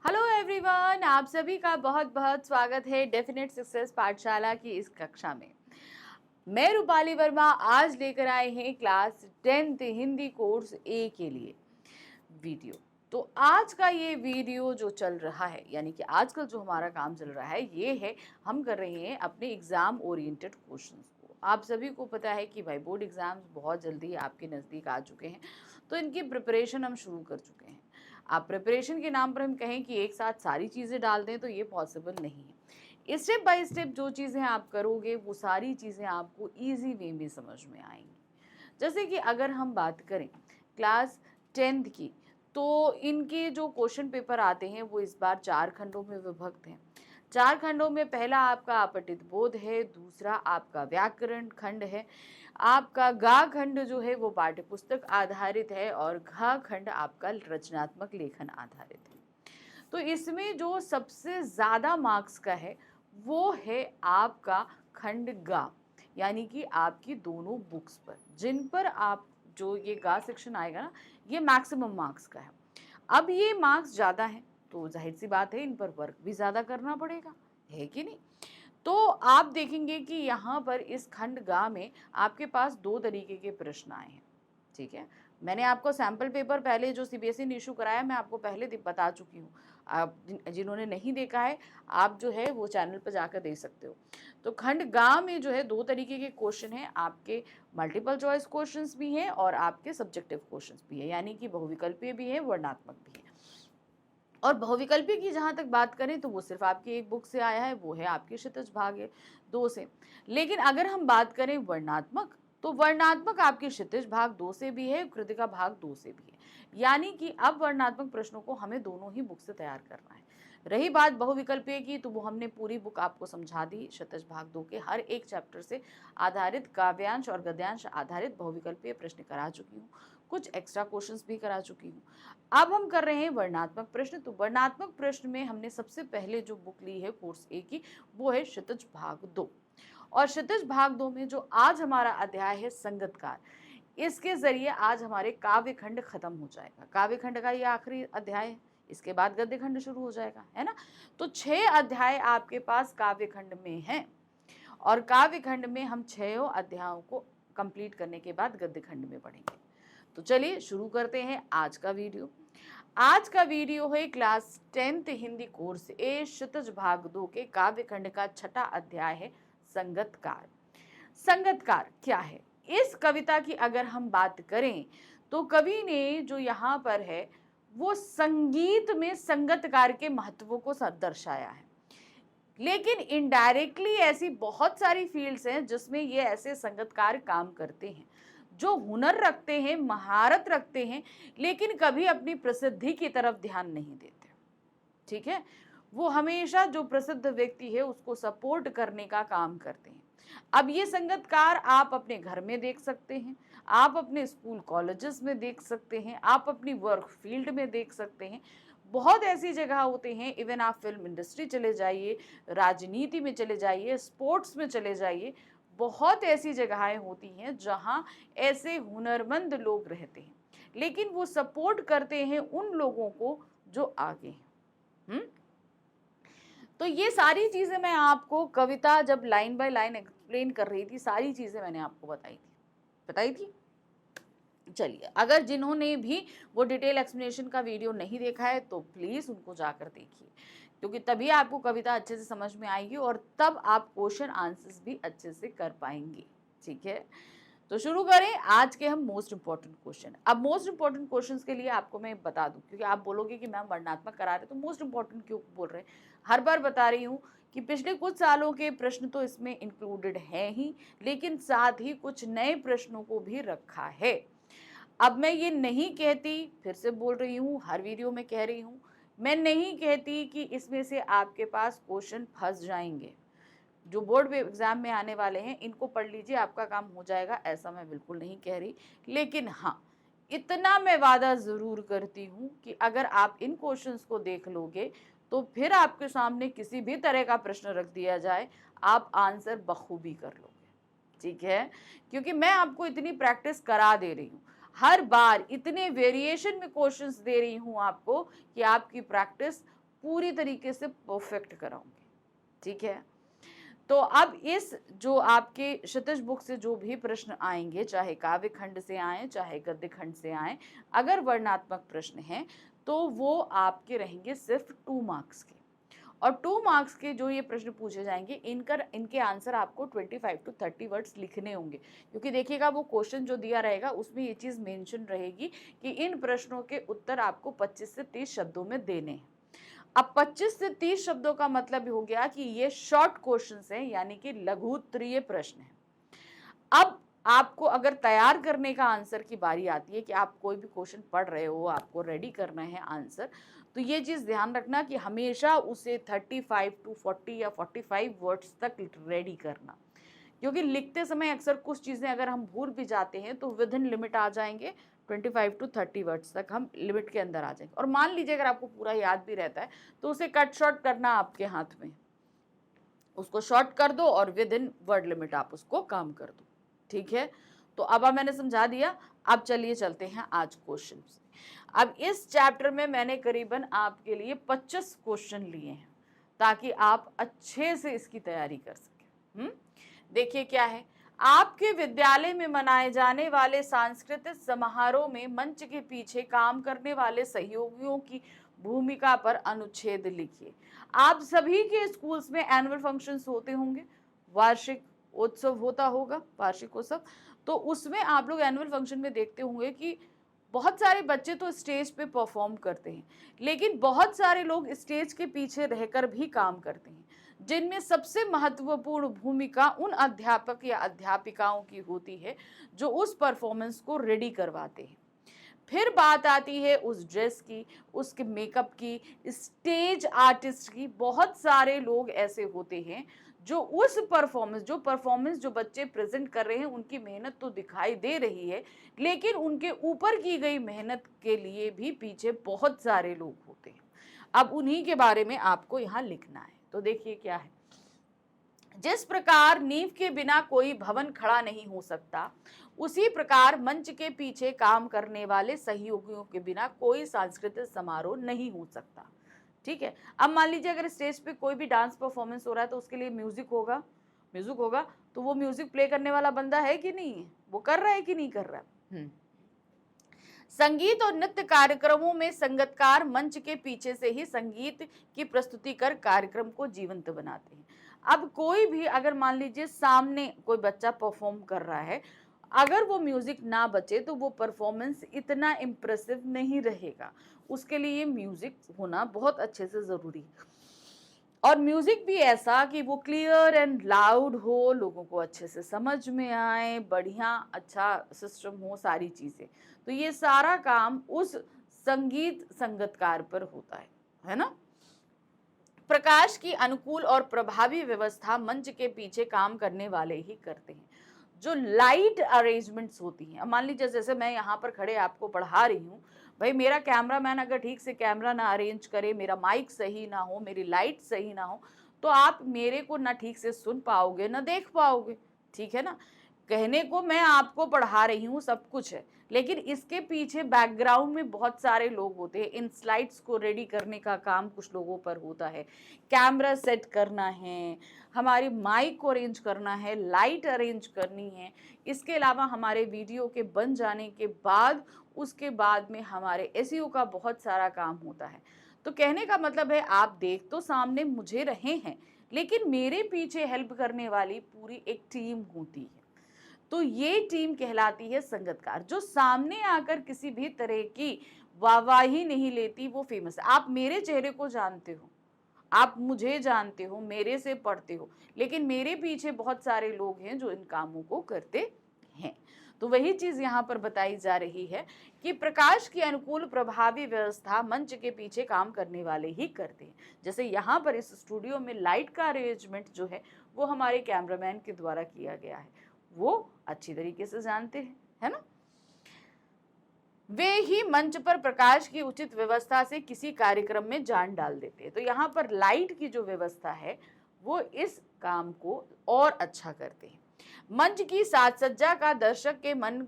Hello everyone, आप सभी का बहुत बहुत स्वागत है डेफिनेट सक्सेस पाठशाला की इस कक्षा में। मैं रूपाली वर्मा आज लेकर आए हैं क्लास 10th हिंदी कोर्स ए के लिए वीडियो। तो आज का ये वीडियो जो चल रहा है, यानी कि आजकल जो हमारा काम चल रहा है, ये है हम कर रहे हैं अपने एग्जाम ओरिएंटेड क्वेश्चंस को। आप सभी को पता है कि भाई बोर्ड एग्जाम्स बहुत जल्दी आपके नज़दीक आ चुके हैं, तो इनकी प्रिपरेशन हम शुरू कर चुके हैं। आप प्रिपरेशन के नाम पर हम कहें कि एक साथ सारी चीज़ें डाल दें तो ये पॉसिबल नहीं है। स्टेप बाय स्टेप जो चीज़ें आप करोगे वो सारी चीज़ें आपको ईजी वे में समझ में आएंगी। जैसे कि अगर हम बात करें क्लास 10th की, तो इनके जो क्वेश्चन पेपर आते हैं वो इस बार 4 खंडों में विभक्त हैं। 4 खंडों में पहला आपका अपठित बोध है, दूसरा आपका व्याकरण खंड है, आपका गा खंड जो है वो पाठ्य पुस्तक आधारित है और घा खंड आपका रचनात्मक लेखन आधारित है। तो इसमें जो सबसे ज़्यादा मार्क्स का है वो है आपका खंड गा, यानी कि आपकी दोनों बुक्स पर, जिन पर आप जो ये गा सेक्शन आएगा ना, ये मैक्सिमम मार्क्स का है। अब ये मार्क्स ज़्यादा हैं तो जाहिर सी बात है इन पर वर्क भी ज़्यादा करना पड़ेगा, है कि नहीं। तो आप देखेंगे कि यहाँ पर इस खंड गा में आपके पास 2 तरीके के प्रश्न आए हैं। ठीक है, मैंने आपको सैम्पल पेपर पहले जो सीबीएसई ने इशू कराया मैं आपको पहले बता चुकी हूँ। आप जिन्होंने नहीं देखा है आप जो है वो चैनल पर जाकर देख सकते हो। तो खंड गा में जो है 2 तरीके के क्वेश्चन हैं, आपके मल्टीपल चॉइस क्वेश्चंस भी हैं और आपके सब्जेक्टिव क्वेश्चंस भी है, यानी कि बहुविकल्पीय भी है, वर्णात्मक भी है। और बहुविकल्पी की जहाँ तक बात करें तो वो सिर्फ आपकी एक बुक से आया है, वो है आपकी क्षितिज भाग 2 से। लेकिन अगर हम बात करें वर्णात्मक, तो वर्णात्मक आपकी क्षितिज भाग 2 से भी है, कृतिका भाग 2 से भी है, यानी कि अब वर्णात्मक प्रश्नों को हमें दोनों ही बुक से तैयार करना है। रही बात बहुविकल्पीय की, तो वो हमने पूरी बुक आपको समझा दी। क्षितिज भाग 2 के हर एक चैप्टर से आधारित काव्यांश और गद्यांश आधारित बहुविकल्पीय प्रश्न करा चुकी हूँ, कुछ एक्स्ट्रा क्वेश्चंस भी करा चुकी हूँ। अब हम कर रहे हैं वर्णात्मक प्रश्न। तो वर्णात्मक प्रश्न में हमने सबसे पहले जो बुक ली है कोर्स ए की, वो है क्षितिज भाग 2। और क्षितिज भाग 2 में जो आज हमारा अध्याय है संगतकार, इसके जरिए आज हमारे काव्य खंड खत्म हो जाएगा। काव्य खंड का ये आखिरी अध्याय है, इसके बाद गद्य खंड शुरू हो जाएगा, है ना। तो 6 अध्याय आपके पास काव्य खंड में हैं और काव्य खंड में हम 6 अध्यायों को कंप्लीट करने के बाद गद्य खंड में पढ़ेंगे। तो चलिए शुरू करते हैं आज का वीडियो। आज का वीडियो है क्लास 10th हिंदी कोर्स ए क्षितिज भाग 2 के काव्य खंड का 6ठा अध्याय है संगतकार। संगतकार क्या है? इस कविता की अगर हम बात करें तो कवि ने जो यहाँ पर है वो संगीत में संगतकार के महत्व को दर्शाया है। लेकिन इनडायरेक्टली ऐसी बहुत सारी फील्ड्स हैं जिसमें ये ऐसे संगतकार काम करते हैं जो हुनर रखते हैं, महारत रखते हैं, लेकिन कभी अपनी प्रसिद्धि की तरफ ध्यान नहीं देते। ठीक है, वो हमेशा जो प्रसिद्ध व्यक्ति है उसको सपोर्ट करने का काम करते हैं। अब ये संगतकार आप अपने घर में देख सकते हैं, आप अपने स्कूल कॉलेजेस में देख सकते हैं, आप अपनी वर्क फील्ड में देख सकते हैं, बहुत ऐसी जगह होते हैं। इवन आप फिल्म इंडस्ट्री चले जाइए, राजनीति में चले जाइए, स्पोर्ट्स में चले जाइए, बहुत ऐसी जगहें होती हैं जहां ऐसे हुनरमंद लोग रहते हैं, लेकिन वो सपोर्ट करते हैं उन लोगों को जो आगे हैं। तो ये सारी चीजें मैं आपको कविता जब लाइन बाय लाइन एक्सप्लेन कर रही थी, सारी चीजें मैंने आपको बताई थी। चलिए, अगर जिन्होंने भी वो डिटेल एक्सप्लेनेशन का वीडियो नहीं देखा है तो प्लीज उनको जाकर देखिए, क्योंकि तभी आपको कविता अच्छे से समझ में आएगी और तब आप क्वेश्चन आंसर्स भी अच्छे से कर पाएंगे। ठीक है, तो शुरू करें आज के हम मोस्ट इंपॉर्टेंट क्वेश्चन। अब मोस्ट इंपॉर्टेंट क्वेश्चंस के लिए आपको मैं बता दूं, क्योंकि आप बोलोगे कि मैम वर्णात्मक करा रहे तो मोस्ट इंपॉर्टेंट क्यों बोल रहे हैं। हर बार बता रही हूँ कि पिछले कुछ सालों के प्रश्न तो इसमें इंक्लूडेड है ही, लेकिन साथ ही कुछ नए प्रश्नों को भी रखा है। अब मैं ये नहीं कहती, फिर से बोल रही हूँ, हर वीडियो में कह रही हूँ, मैं नहीं कहती कि इसमें से आपके पास क्वेश्चन फंस जाएंगे। जो बोर्ड एग्जाम में आने वाले हैं इनको पढ़ लीजिए, आपका काम हो जाएगा, ऐसा मैं बिल्कुल नहीं कह रही। लेकिन हाँ, इतना मैं वादा जरूर करती हूँ कि अगर आप इन क्वेश्चंस को देख लोगे तो फिर आपके सामने किसी भी तरह का प्रश्न रख दिया जाए, आप आंसर बखूबी कर लोगे। ठीक है, क्योंकि मैं आपको इतनी प्रैक्टिस करा दे रही हूँ, हर बार इतने वेरिएशन में क्वेश्चंस दे रही हूँ आपको कि आपकी प्रैक्टिस पूरी तरीके से परफेक्ट कराऊंगी, ठीक है। तो अब इस जो आपके क्षितिज बुक से जो भी प्रश्न आएंगे, चाहे काव्य खंड से आए चाहे गद्य खंड से आए, अगर वर्णनात्मक प्रश्न हैं तो वो आपके रहेंगे सिर्फ 2 मार्क्स के। और 2 मार्क्स के जो ये प्रश्न पूछे जाएंगे, इनके आंसर आपको 25 to 30 वर्ड्स लिखने होंगे, क्योंकि देखिएगा वो क्वेश्चन जो दिया रहेगा उसमें ये चीज़ मेंशन रहेगी कि इन प्रश्नों के उत्तर आपको 25 से 30 शब्दों में देने हैं। अब 25 से 30 शब्दों का मतलब हो गया कि ये शॉर्ट क्वेश्चंस हैं, यानी कि लघु उत्तरीय प्रश्न है। अब आपको अगर तैयार करने का आंसर की बारी आती है कि आप कोई भी क्वेश्चन पढ़ रहे हो, आपको रेडी करना है आंसर, तो ये चीज़ ध्यान रखना कि हमेशा उसे 35 to 40 या 45 वर्ड्स तक रेडी करना, क्योंकि लिखते समय अक्सर कुछ चीज़ें अगर हम भूल भी जाते हैं तो विद इन लिमिट आ जाएंगे, 25 to 30 वर्ड्स तक हम लिमिट के अंदर आ जाएंगे। और मान लीजिए अगर आपको पूरा याद भी रहता है तो उसे कट शॉर्ट करना आपके हाथ में, उसको शॉर्ट कर दो और विद इन वर्ड लिमिट आप उसको काम कर दो, ठीक है। तो अब मैंने समझा दिया। अब चलिए चलते हैं आज क्वेश्चन से। अब इस चैप्टर में मैंने करीबन आपके लिए 25 क्वेश्चन लिए हैं ताकि आप अच्छे से इसकी तैयारी कर सकें। देखिए क्या है, आपके विद्यालय में मनाए जाने वाले सांस्कृतिक समारोह में मंच के पीछे काम करने वाले सहयोगियों की भूमिका पर अनुच्छेद लिखिए। आप सभी के स्कूल्स में एनुअल फंक्शंस होते होंगे, वार्षिक उत्सव होता होगा, वार्षिक उत्सव। तो उसमें आप लोग एनुअल फंक्शन में देखते होंगे कि बहुत सारे बच्चे तो स्टेज पे परफॉर्म करते हैं, लेकिन बहुत सारे लोग स्टेज के पीछे रहकर भी काम करते हैं, जिनमें सबसे महत्वपूर्ण भूमिका उन अध्यापक या अध्यापिकाओं की होती है जो उस परफॉर्मेंस को रेडी करवाते हैं। फिर बात आती है उस ड्रेस की, उसके मेकअप की, स्टेज आर्टिस्ट की। बहुत सारे लोग ऐसे होते हैं जो उस परफॉर्मेंस जो बच्चे प्रेजेंट कर रहे हैं, उनकी मेहनत तो दिखाई दे रही है, लेकिन उनके ऊपर की गई मेहनत के लिए भी पीछे बहुत सारे लोग होते हैं। अब उन्हीं के बारे में आपको यहाँ लिखना है। तो देखिए क्या है, जिस प्रकार नींव के बिना कोई भवन खड़ा नहीं हो सकता, उसी प्रकार मंच के पीछे काम करने वाले सहयोगियों के बिना कोई सांस्कृतिक समारोह नहीं हो सकता, ठीक है। अब मान लीजिए अगर स्टेज पे कोई भी डांस परफॉर्मेंस हो रहा है तो उसके लिए म्यूजिक होगा, तो वो म्यूजिक प्ले करने वाला बंदा है कि नहीं है, वो कर रहा है कि नहीं कर रहा है। संगीत और नृत्य कार्यक्रमों में संगीतकार मंच के पीछे से ही संगीत की प्रस्तुति कर कार्यक्रम को जीवंत बनाते हैं। अब कोई भी अगर मान लीजिए सामने कोई बच्चा परफॉर्म कर रहा है, अगर वो म्यूजिक ना बचे तो वो परफॉर्मेंस इतना इम्प्रेसिव नहीं रहेगा। उसके लिए म्यूजिक होना बहुत अच्छे से जरूरी है, और म्यूजिक भी ऐसा कि वो क्लियर एंड लाउड हो, लोगों को अच्छे से समझ में आए, बढ़िया अच्छा सिस्टम हो, सारी चीजें। तो ये सारा काम उस संगीत संगीतकार पर होता है ना। प्रकाश की अनुकूल और प्रभावी व्यवस्था मंच के पीछे काम करने वाले ही करते हैं। जो लाइट अरेंजमेंट्स होती हैं, अब मान लीजिए जैसे मैं यहाँ पर खड़े आपको पढ़ा रही हूँ, भाई मेरा कैमरामैन अगर ठीक से कैमरा ना अरेंज करे, मेरा माइक सही ना हो, मेरी लाइट सही ना हो, तो आप मेरे को ना ठीक से सुन पाओगे ना देख पाओगे, ठीक है ना। कहने को मैं आपको पढ़ा रही हूँ, सब कुछ है, लेकिन इसके पीछे बैकग्राउंड में बहुत सारे लोग होते हैं। इन स्लाइड्स को रेडी करने का काम कुछ लोगों पर होता है, कैमरा सेट करना है, हमारी माइक को अरेंज करना है, लाइट अरेंज करनी है। इसके अलावा हमारे वीडियो के बन जाने के बाद उसके बाद में हमारे एसईओ का बहुत सारा काम होता है। तो कहने का मतलब है आप देख तो सामने मुझे रहे हैं, लेकिन मेरे पीछे हेल्प करने वाली पूरी एक टीम होती है। तो ये टीम कहलाती है संगीतकार। जो सामने आकर किसी भी तरह की वाहवाही नहीं लेती, वो फेमस है। आप मेरे चेहरे को जानते हो, आप मुझे जानते हो, मेरे से पढ़ते हो, लेकिन मेरे पीछे बहुत सारे लोग हैं जो इन कामों को करते हैं। तो वही चीज यहाँ पर बताई जा रही है कि प्रकाश की अनुकूल प्रभावी व्यवस्था मंच के पीछे काम करने वाले ही करते हैं। जैसे यहाँ पर इस स्टूडियो में लाइट का अरेंजमेंट जो है वो हमारे कैमरामैन के द्वारा किया गया है, वो अच्छी तरीके से जानते हैं, है ना। वे ही मंच पर प्रकाश की उचित व्यवस्था से किसी कार्यक्रम में जान डाल देते हैं। तो यहाँ पर लाइट की जो व्यवस्था है वो इस काम को और अच्छा करते हैं। मंच की साज सज्जा का दर्शक के मन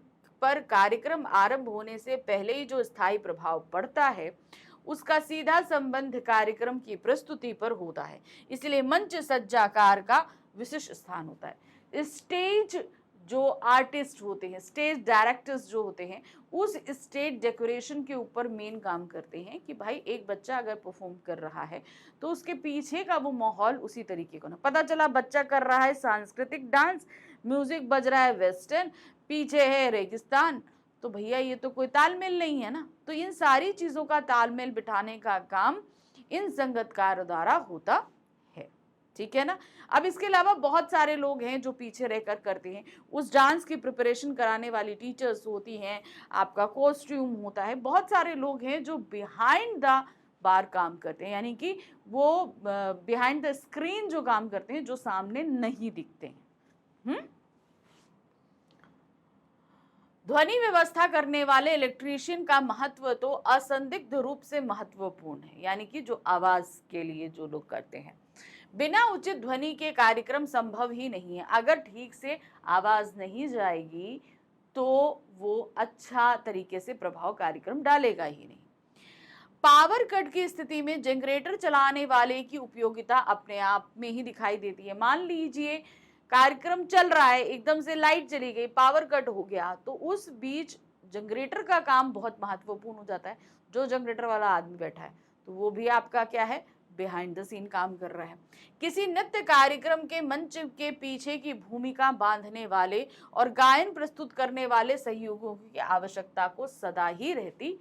पर कार्यक्रम आरंभ होने से पहले ही जो स्थायी प्रभाव पड़ता है उसका सीधा संबंध कार्यक्रम की प्रस्तुति पर होता है, इसलिए मंच सज्जाकार का विशिष्ट स्थान होता है। स्टेज जो आर्टिस्ट होते हैं, स्टेज डायरेक्टर्स जो होते हैं, उस स्टेज डेकोरेशन के ऊपर मेन काम करते हैं कि भाई एक बच्चा अगर परफॉर्म कर रहा है तो उसके पीछे का वो माहौल उसी तरीके का ना। पता चला बच्चा कर रहा है सांस्कृतिक डांस, म्यूजिक बज रहा है वेस्टर्न, पीछे है रेगिस्तान, तो भैया ये तो कोई तालमेल नहीं है ना। तो इन सारी चीजों का तालमेल बिठाने का काम इन संगीतकारों द्वारा होता है, ठीक है ना। अब इसके अलावा बहुत सारे लोग हैं जो पीछे रहकर करते हैं। उस डांस की प्रिपरेशन कराने वाली टीचर्स होती हैं, आपका कॉस्ट्यूम होता है, बहुत सारे लोग हैं जो बिहाइंड द बार काम करते हैं, यानी कि वो बिहाइंड द स्क्रीन जो काम करते हैं, जो सामने नहीं दिखते हैं। ध्वनि व्यवस्था करने वाले इलेक्ट्रीशियन का महत्व तो असंदिग्ध रूप से महत्वपूर्ण है, यानी कि जो आवाज के लिए जो लोग करते हैं। बिना उचित ध्वनि के कार्यक्रम संभव ही नहीं है। अगर ठीक से आवाज नहीं जाएगी तो वो अच्छा तरीके से प्रभाव कार्यक्रम डालेगा ही नहीं। पावर कट की स्थिति में जनरेटर चलाने वाले की उपयोगिता अपने आप में ही दिखाई देती है। मान लीजिए कार्यक्रम चल रहा है, एकदम से लाइट चली गई, पावर कट हो गया, तो उस बीच जनरेटर का काम बहुत महत्वपूर्ण हो जाता है। जो जनरेटर वाला आदमी बैठा है तो वो भी आपका क्या है, बिहाइंड द सीन काम कर रहा है। किसी नृत्य कार्यक्रम के मंच के पीछे की भूमिका बांधने वाले और गायन प्रस्तुत करने वाले सहयोगियों की आवश्यकता को सदा ही रहती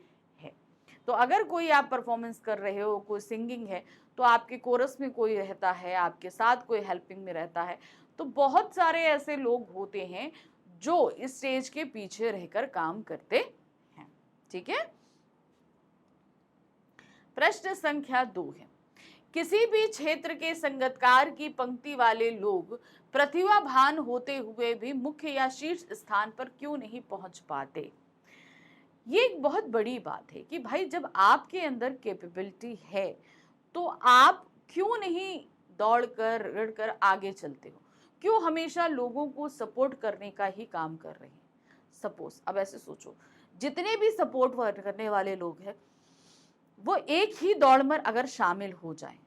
है। तो अगर कोई आप परफॉर्मेंस कर रहे हो, कोई सिंगिंग है, तो आपके कोरस में कोई रहता है, आपके साथ कोई हेल्पिंग में रहता है, तो बहुत सारे ऐसे लोग होते हैं जो इस स्टेज के पीछे रहकर काम करते हैं, ठीक है। प्रश्न संख्या 2 है, किसी भी क्षेत्र के संगीतकार की पंक्ति वाले लोग प्रतिभावान होते हुए भी मुख्य या शीर्ष स्थान पर क्यों नहीं पहुंच पाते। ये एक बहुत बड़ी बात है कि भाई जब आपके अंदर कैपेबिलिटी है तो आप क्यों नहीं दौड़कर रगड़कर आगे चलते हो, क्यों हमेशा लोगों को सपोर्ट करने का ही काम कर रहे हैं। सपोज अब ऐसे सोचो, जितने भी सपोर्ट करने वाले लोग हैं वो एक ही दौड़ में अगर शामिल हो जाएं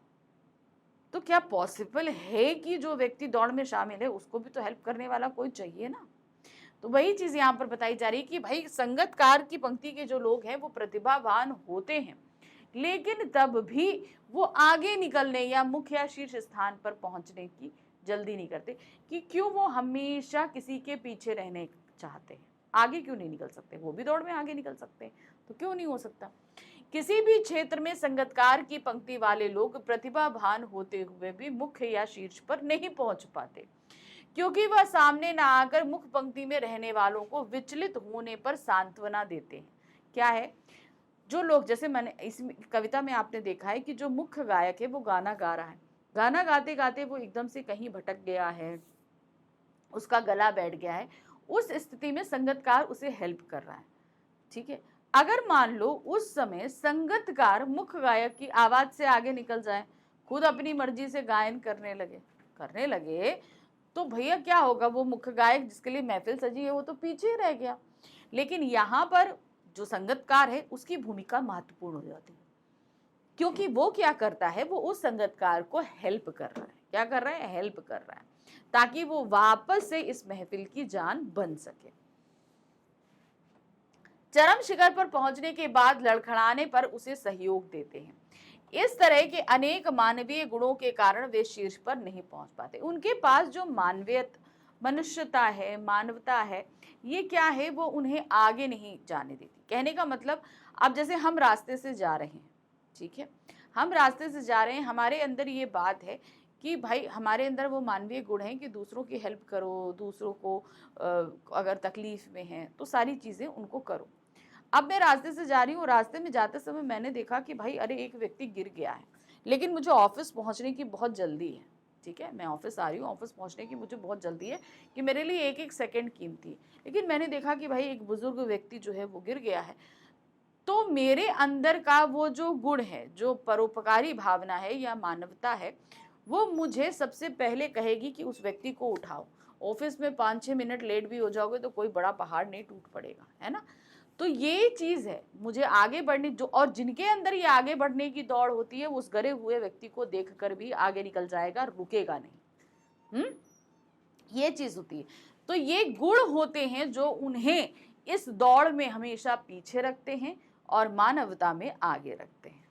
तो क्या पॉसिबल है कि जो व्यक्ति दौड़ में शामिल है उसको भी तो हेल्प करने वाला कोई चाहिए ना। तो वही चीज यहाँ पर बताई जा रही है कि भाई संगीतकार की पंक्ति के जो लोग हैं वो प्रतिभावान होते हैं, लेकिन तब भी वो आगे निकलने या मुख्य या शीर्ष स्थान पर पहुंचने की जल्दी नहीं करते कि क्यों वो हमेशा किसी के पीछे रहने चाहते हैं। आगे क्यों नहीं निकल सकते, वो भी दौड़ में आगे निकल सकते हैं, तो क्यों नहीं हो सकता। किसी भी क्षेत्र में संगीतकार की पंक्ति वाले लोग प्रतिभावान होते हुए भी मुख्य या शीर्ष पर नहीं पहुंच पाते क्योंकि वह सामने ना आकर मुख्य पंक्ति में रहने वालों को विचलित होने पर सांत्वना देते हैं। क्या है, जो लोग, जैसे मैंने इस कविता में आपने देखा है कि जो मुख्य गायक है वो गाना गा रहा है, गाना गाते गाते वो एकदम से कहीं भटक गया है, उसका गला बैठ गया है, उस स्थिति में संगीतकार उसे हेल्प कर रहा है, ठीक है। अगर मान लो उस समय संगीतकार मुख्य गायक की आवाज से आगे निकल जाए, खुद अपनी मर्जी से गायन करने लगे तो भैया क्या होगा, वो मुख्य गायक जिसके लिए महफिल सजी है वो तो पीछे रह गया। लेकिन यहाँ पर जो संगीतकार है उसकी भूमिका महत्वपूर्ण हो जाती है क्योंकि वो क्या करता है, वो उस संगीतकार को हेल्प कर रहा है। क्या कर रहा है, हेल्प कर रहा है ताकि वो वापस से इस महफिल की जान बन सके। चरम शिखर पर पहुंचने के बाद लड़खड़ाने पर उसे सहयोग देते हैं। इस तरह के अनेक मानवीय गुणों के कारण वे शीर्ष पर नहीं पहुंच पाते। उनके पास जो मनुष्यता है, मानवता है, ये क्या है, वो उन्हें आगे नहीं जाने देती। कहने का मतलब, अब जैसे हम रास्ते से जा रहे हैं, ठीक है, हम रास्ते से जा रहे हैं, हमारे अंदर ये बात है कि भाई हमारे अंदर वो मानवीय गुण है कि दूसरों की हेल्प करो, दूसरों को अगर तकलीफ में है तो सारी चीज़ें उनको करो। अब मैं रास्ते से जा रही हूँ, रास्ते में जाते समय मैंने देखा कि भाई अरे एक व्यक्ति गिर गया है, लेकिन मुझे ऑफिस पहुँचने की बहुत जल्दी है, ठीक है, मैं ऑफिस आ रही हूँ, ऑफिस पहुँचने की मुझे बहुत जल्दी है कि मेरे लिए एक एक सेकंड कीमती है। लेकिन मैंने देखा कि भाई एक बुजुर्ग व्यक्ति जो है वो गिर गया है, तो मेरे अंदर का वो जो गुण है, जो परोपकारी भावना है या मानवता है, वो मुझे सबसे पहले कहेगी कि उस व्यक्ति को उठाओ। ऑफिस में 5-6 मिनट लेट भी हो जाओगे तो कोई बड़ा पहाड़ नहीं टूट पड़ेगा, है ना। तो ये चीज है, मुझे आगे बढ़ने जो, और जिनके अंदर ये आगे बढ़ने की दौड़ होती है वो उस गिरे हुए व्यक्ति को देखकर भी आगे निकल जाएगा, रुकेगा नहीं। ये चीज होती है। तो ये गुण होते हैं जो उन्हें इस दौड़ में हमेशा पीछे रखते हैं और मानवता में आगे रखते हैं।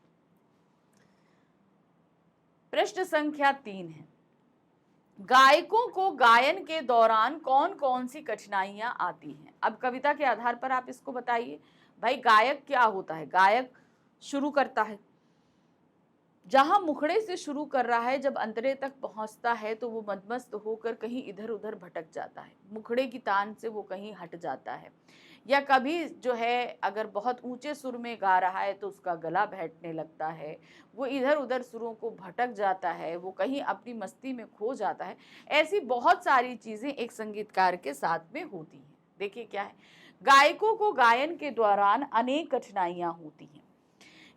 प्रश्न संख्या 3 है, गायकों को गायन के दौरान कौन कौन सी कठिनाइयां आती हैं? अब कविता के आधार पर आप इसको बताइए। भाई गायक क्या होता है? गायक शुरू करता है, जहां मुखड़े से शुरू कर रहा है, जब अंतरे तक पहुंचता है तो वो मदमस्त होकर कहीं इधर उधर भटक जाता है, मुखड़े की तान से वो कहीं हट जाता है, या कभी जो है अगर बहुत ऊंचे सुर में गा रहा है तो उसका गला बैठने लगता है, वो इधर उधर सुरों को भटक जाता है, वो कहीं अपनी मस्ती में खो जाता है। ऐसी बहुत सारी चीजें एक संगीतकार के साथ में होती हैं। देखिए क्या है, गायकों को गायन के दौरान अनेक कठिनाइयां होती हैं।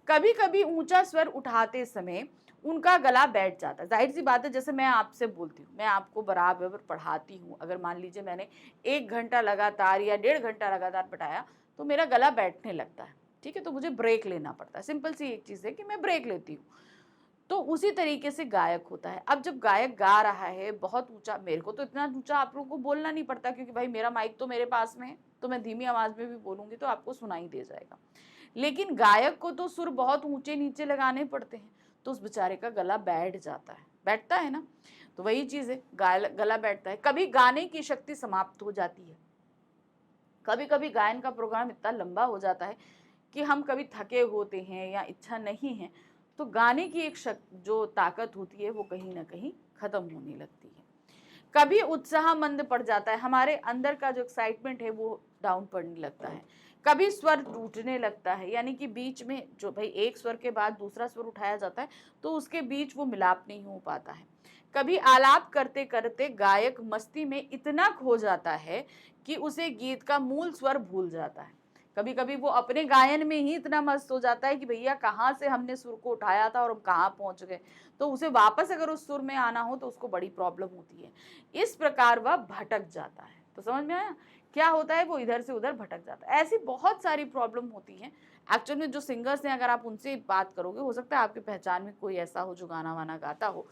कभी कभी ऊंचा स्वर उठाते समय उनका गला बैठ जाता है। जाहिर सी बात है, जैसे मैं आपसे बोलती हूँ, मैं आपको बराबर पढ़ाती हूँ, अगर मान लीजिए मैंने 1 घंटा लगातार या 1.5 घंटा लगातार पढ़ाया तो मेरा गला बैठने लगता है, ठीक है, तो मुझे ब्रेक लेना पड़ता है। सिंपल सी एक चीज़ है कि मैं ब्रेक लेती हूँ। तो उसी तरीके से गायक होता है। अब जब गायक गा रहा है बहुत ऊंचा, मेरे को तो इतना ऊंचा आप लोगों को बोलना नहीं पड़ता, क्योंकि भाई मेरा माइक तो मेरे पास में है, तो मैं धीमी आवाज में भी बोलूंगी तो आपको सुनाई दे जाएगा। लेकिन गायक को तो सुर बहुत ऊंचे नीचे लगाने पड़ते हैं, तो उस बेचारे का गला बैठ जाता है, बैठता है ना। तो वही चीज है, गला बैठता है। कभी गाने की शक्ति समाप्त हो जाती है, कभी कभी गायन का प्रोग्राम इतना लंबा हो जाता है कि हम कभी थके होते हैं या इच्छा नहीं है, तो गाने की एक जो ताकत होती है वो कहीं ना कहीं खत्म होने लगती है। कभी उत्साह मंद पड़ जाता है, हमारे अंदर का जो एक्साइटमेंट है वो डाउन पड़ने लगता है। कभी स्वर टूटने लगता है, यानी कि बीच में जो भाई एक स्वर के बाद दूसरा स्वर उठाया जाता है तो उसके बीच वो मिलाप नहीं हो पाता है। कभी आलाप करते करते गायक मस्ती में इतना खो जाता है कि उसे गीत का मूल स्वर भूल जाता है। कभी कभी वो अपने गायन में ही इतना मस्त हो जाता है कि भैया कहाँ से हमने सुर को उठाया था और हम कहाँ पहुंच गए, तो उसे वापस अगर उस सुर में आना हो तो उसको बड़ी प्रॉब्लम होती है। इस प्रकार वह भटक जाता है। तो समझ में आया क्या होता है? वो इधर से उधर भटक जाता है। ऐसी बहुत सारी प्रॉब्लम होती है। एक्चुअल में जो सिंगर्स हैं, अगर आप उनसे बात करोगे, हो सकता है आपकी पहचान में कोई ऐसा हो जो गाना वाना गाता हो,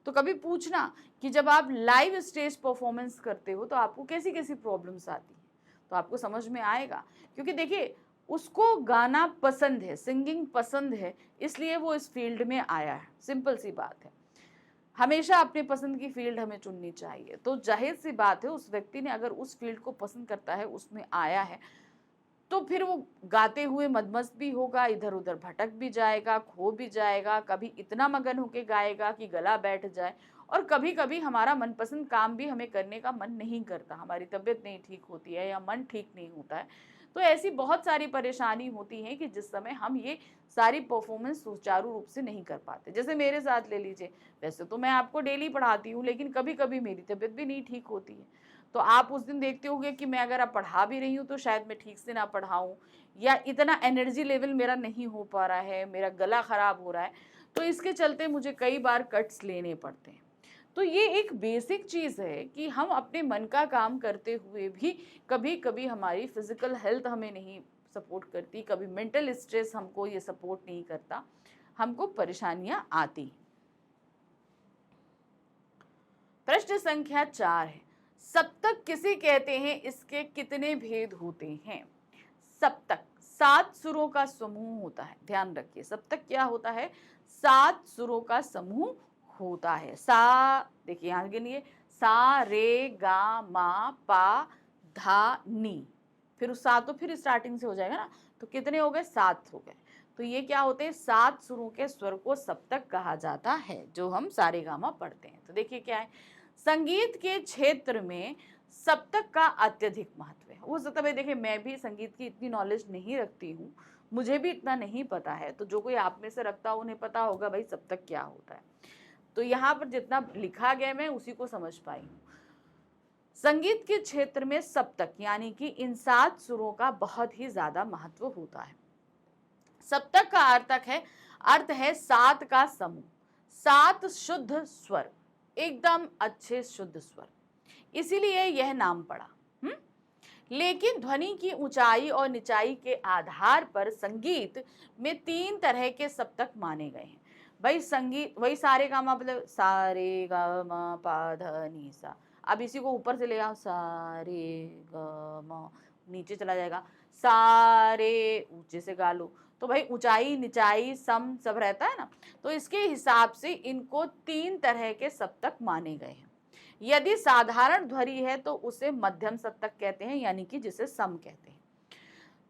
तो कभी पूछना कि जब आप लाइव स्टेज परफॉर्मेंस करते हो तो आपको कैसी कैसी प्रॉब्लम्स आती है, तो आपको समझ में आएगा। क्योंकि देखिए, उसको गाना पसंद है, सिंगिंग पसंद है, इसलिए वो इस फील्ड में आया है। सिंपल सी बात है, हमेशा अपने पसंद की फील्ड हमें चुननी चाहिए। तो जाहिर सी बात है, उस व्यक्ति ने अगर उस फील्ड को पसंद करता है, उसमें आया है, तो फिर वो गाते हुए मदमस्त भी होगा, इधर उधर भटक भी जाएगा, खो भी जाएगा, कभी इतना मगन होके गाएगा कि गला बैठ जाए। और कभी कभी हमारा मनपसंद काम भी हमें करने का मन नहीं करता, हमारी तबीयत नहीं ठीक होती है या मन ठीक नहीं होता है। तो ऐसी बहुत सारी परेशानी होती है कि जिस समय हम ये सारी परफॉर्मेंस सुचारू रूप से नहीं कर पाते। जैसे मेरे साथ ले लीजिए, वैसे तो मैं आपको डेली पढ़ाती हूँ, लेकिन कभी कभी मेरी तबीयत भी नहीं ठीक होती है। तो आप उस दिन देखते होंगे कि मैं अगर आप पढ़ा भी रही हूँ तो शायद मैं ठीक से ना पढ़ाऊँ, या इतना एनर्जी लेवल मेरा नहीं हो पा रहा है, मेरा गला खराब हो रहा है, तो इसके चलते मुझे कई बार कट्स लेने पड़ते हैं। तो ये एक बेसिक चीज़ है कि हम अपने मन का काम करते हुए भी कभी कभी हमारी फिजिकल हेल्थ हमें नहीं सपोर्ट करती, कभी मेंटल स्ट्रेस हमको ये सपोर्ट नहीं करता, हमको परेशानियां आती। प्रश्न संख्या 4 है, सप्तक किसे कहते हैं? इसके कितने भेद होते हैं? सप्तक 7 सुरों का समूह होता है। ध्यान रखिए, सप्तक क्या होता है? 7 सुरों का समूह होता है। सा, देखिए यहाँ गिनिए, सा रे गा मा पा धा नी, फिर उस सा तो फिर स्टार्टिंग से हो जाएगा ना, तो कितने हो गए? 7 हो गए। तो ये क्या होते हैं? 7 सुरों के स्वर को सप्तक कहा जाता है, जो हम सारेगामा पढ़ते हैं। तो देखिए क्या है, संगीत के क्षेत्र में सप्तक का अत्यधिक महत्व है। हो सकता है, देखिए मैं भी संगीत की इतनी नॉलेज नहीं रखती हूँ, मुझे भी इतना नहीं पता है, तो जो कोई आप में से रखता हो उन्हें पता होगा भाई सप्तक क्या होता है। तो यहाँ पर जितना लिखा गया मैं उसी को समझ पाई हूँ। संगीत के क्षेत्र में सप्तक यानी कि इन 7 सुरों का बहुत ही ज्यादा महत्व होता है। सप्तक का अर्थ है 7 का समूह, 7 शुद्ध स्वर, एकदम अच्छे शुद्ध स्वर, इसीलिए यह नाम पड़ा। लेकिन ध्वनि की ऊंचाई और निचाई के आधार पर संगीत में 3 तरह के सप्तक माने गए हैं। भाई संगीत वही सारे गा मा मतलब सा रे गा मा पा धा नी सा। अब इसी को ऊपर से ले आओ, सा रे गा मा, नीचे चला जाएगा सा रे, ऊंचे से गा लो। तो भाई ऊंचाई निचाई सम सब रहता है ना, तो इसके हिसाब से इनको 3 तरह के सप्तक माने गए हैं। यदि साधारण ध्वनि है तो उसे मध्यम सप्तक कहते हैं, यानी कि जिसे सम कहते हैं।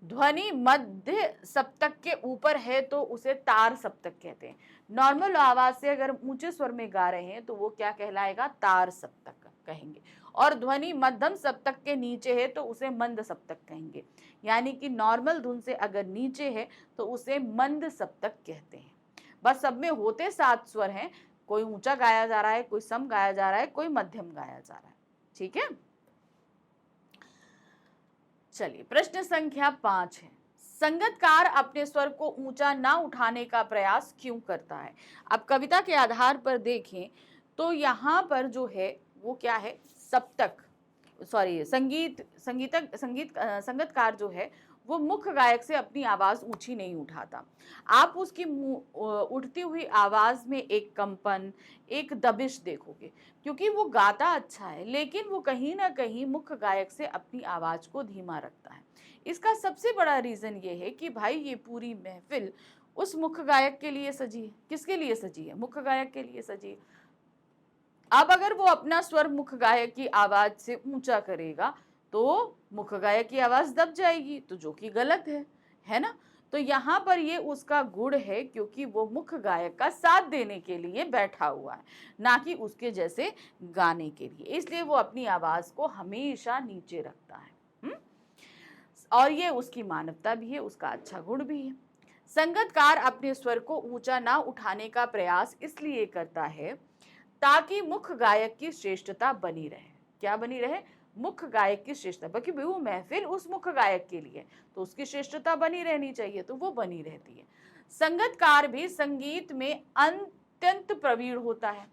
ध्वनि मध्य सप्तक के ऊपर है तो उसे तार सप्तक कहते हैं। नॉर्मल आवाज से अगर ऊंचे स्वर में गा रहे हैं तो वो क्या कहलाएगा, तार सप्तक कहेंगे। और ध्वनि मध्यम सप्तक के नीचे है तो उसे मंद सप्तक कहेंगे, यानी कि नॉर्मल धुन से अगर नीचे है तो उसे मंद सप्तक कहते हैं। बस सब में होते 7 स्वर हैं, कोई ऊंचा गाया जा रहा है, कोई सम गाया जा रहा है, कोई मध्यम गाया जा रहा है। ठीक है, चलिए प्रश्न संख्या 5 है, संगतकार अपने स्वर को ऊंचा ना उठाने का प्रयास क्यों करता है। अब कविता के आधार पर देखें तो यहाँ पर जो है वो क्या है, सप्तक सॉरी संगीतकार जो है वो मुख्य गायक से अपनी आवाज ऊंची नहीं उठाता। आप उसकी उठती हुई आवाज में एक कंपन, एक दबिश देखोगे, क्योंकि वो गाता अच्छा है लेकिन वो कहीं ना कहीं मुख्य गायक से अपनी आवाज को धीमा रखता है। इसका सबसे बड़ा रीजन ये है कि भाई ये पूरी महफिल उस मुख्य गायक के लिए सजी है। किसके लिए सजी है, मुख्य गायक के लिए सजी है। अब अगर वो अपना स्वर मुख्य गायक की आवाज से ऊंचा करेगा तो मुख्य गायक की आवाज दब जाएगी, तो जो कि गलत है ना। तो यहाँ पर ये उसका गुण है, क्योंकि वो मुख्य गायक का साथ देने के लिए बैठा हुआ है, ना कि उसके जैसे गाने के लिए। इसलिए वो अपनी आवाज को हमेशा नीचे रखता है। और ये उसकी मानवता भी है, उसका अच्छा गुण भी है। संगतकार अपने स्वर को ऊंचा ना उठाने का प्रयास इसलिए करता है ताकि मुख्य गायक की श्रेष्ठता बनी रहे। क्या बनी रहे, मुख्य गायक की श्रेष्ठता, क्योंकि वो महफिल उस मुख्य गायक के लिए तो उसकी श्रेष्ठता बनी रहनी चाहिए, तो वो बनी रहती है। संगतकार भी संगीत में अत्यंत प्रवीण होता है।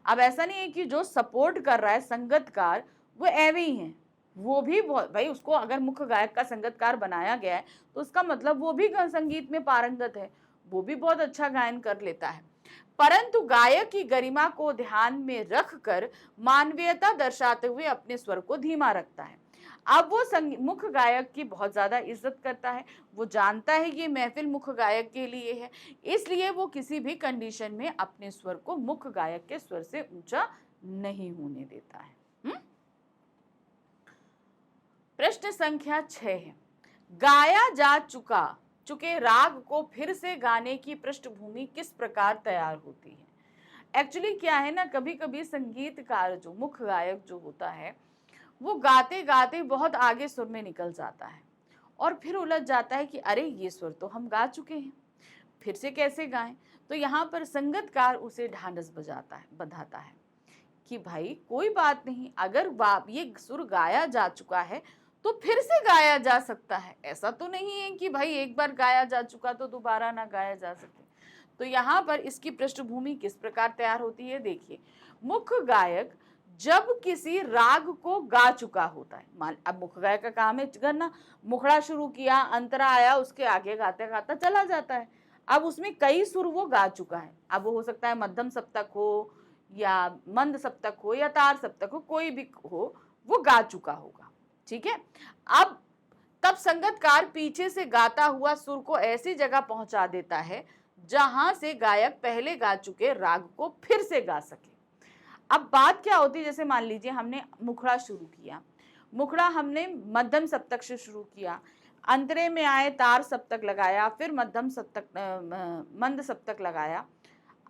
अब ऐसा नहीं है कि जो सपोर्ट कर रहा है संगतकार वो एवे ही है, वो भी भाई उसको अगर मुख्य गायक का संगतकार बनाया गया है तो उसका मतलब वो भी संगीत में पारंगत है, वो भी बहुत अच्छा गायन कर लेता है। परंतु गायक की गरिमा को ध्यान में रखकर मानवीयता दर्शाते हुए अपने स्वर को धीमा रखता है। अब वो मुख्य गायक की बहुत ज्यादा इज्जत करता है, वो जानता है ये महफिल मुख्य गायक के लिए है, इसलिए वो किसी भी कंडीशन में अपने स्वर को मुख्य गायक के स्वर से ऊंचा नहीं होने देता है। प्रश्न संख्या 6 है, गाया जा चुके राग को फिर से गाने की पृष्ठभूमि किस प्रकार तैयार होती है। एक्चुअली क्या है ना, कभी कभी संगीतकार जो मुख्य गायक जो होता है वो गाते गाते बहुत आगे सुर में निकल जाता है और फिर उलझ जाता है कि अरे ये सुर तो हम गा चुके हैं, फिर से कैसे गाएं। तो यहाँ पर संगीतकार उसे ढांढस बंधाता है कि भाई कोई बात नहीं, अगर ये सुर गाया जा चुका है तो फिर से गाया जा सकता है। ऐसा तो नहीं है कि भाई एक बार गाया जा चुका तो दोबारा ना गाया जा सके। तो यहाँ पर इसकी पृष्ठभूमि किस प्रकार तैयार होती है, देखिए। मुख्य गायक जब किसी राग को गा चुका होता है, मान अब मुख्य गायक का काम है करना, मुखड़ा शुरू किया, अंतरा आया, उसके आगे गाते गाता चला जाता है। अब उसमें कई सुर वो गा चुका है, अब वो हो सकता है मध्यम सप्तक हो या मंद सप्तक हो या तार सप्तक हो, कोई भी हो, वो गा चुका होगा। ठीक है, अब तब संगीतकार पीछे से गाता हुआ सुर को ऐसी जगह पहुंचा देता है जहां से गायक पहले गा चुके राग को फिर से गा सके। अब बात क्या होती है, जैसे मान लीजिए हमने मुखड़ा शुरू किया, मुखड़ा हमने मध्यम सप्तक से शुरू किया, अंतरे में आए तार सप्तक लगाया, फिर मध्यम सप्तक मंद सप्तक लगाया।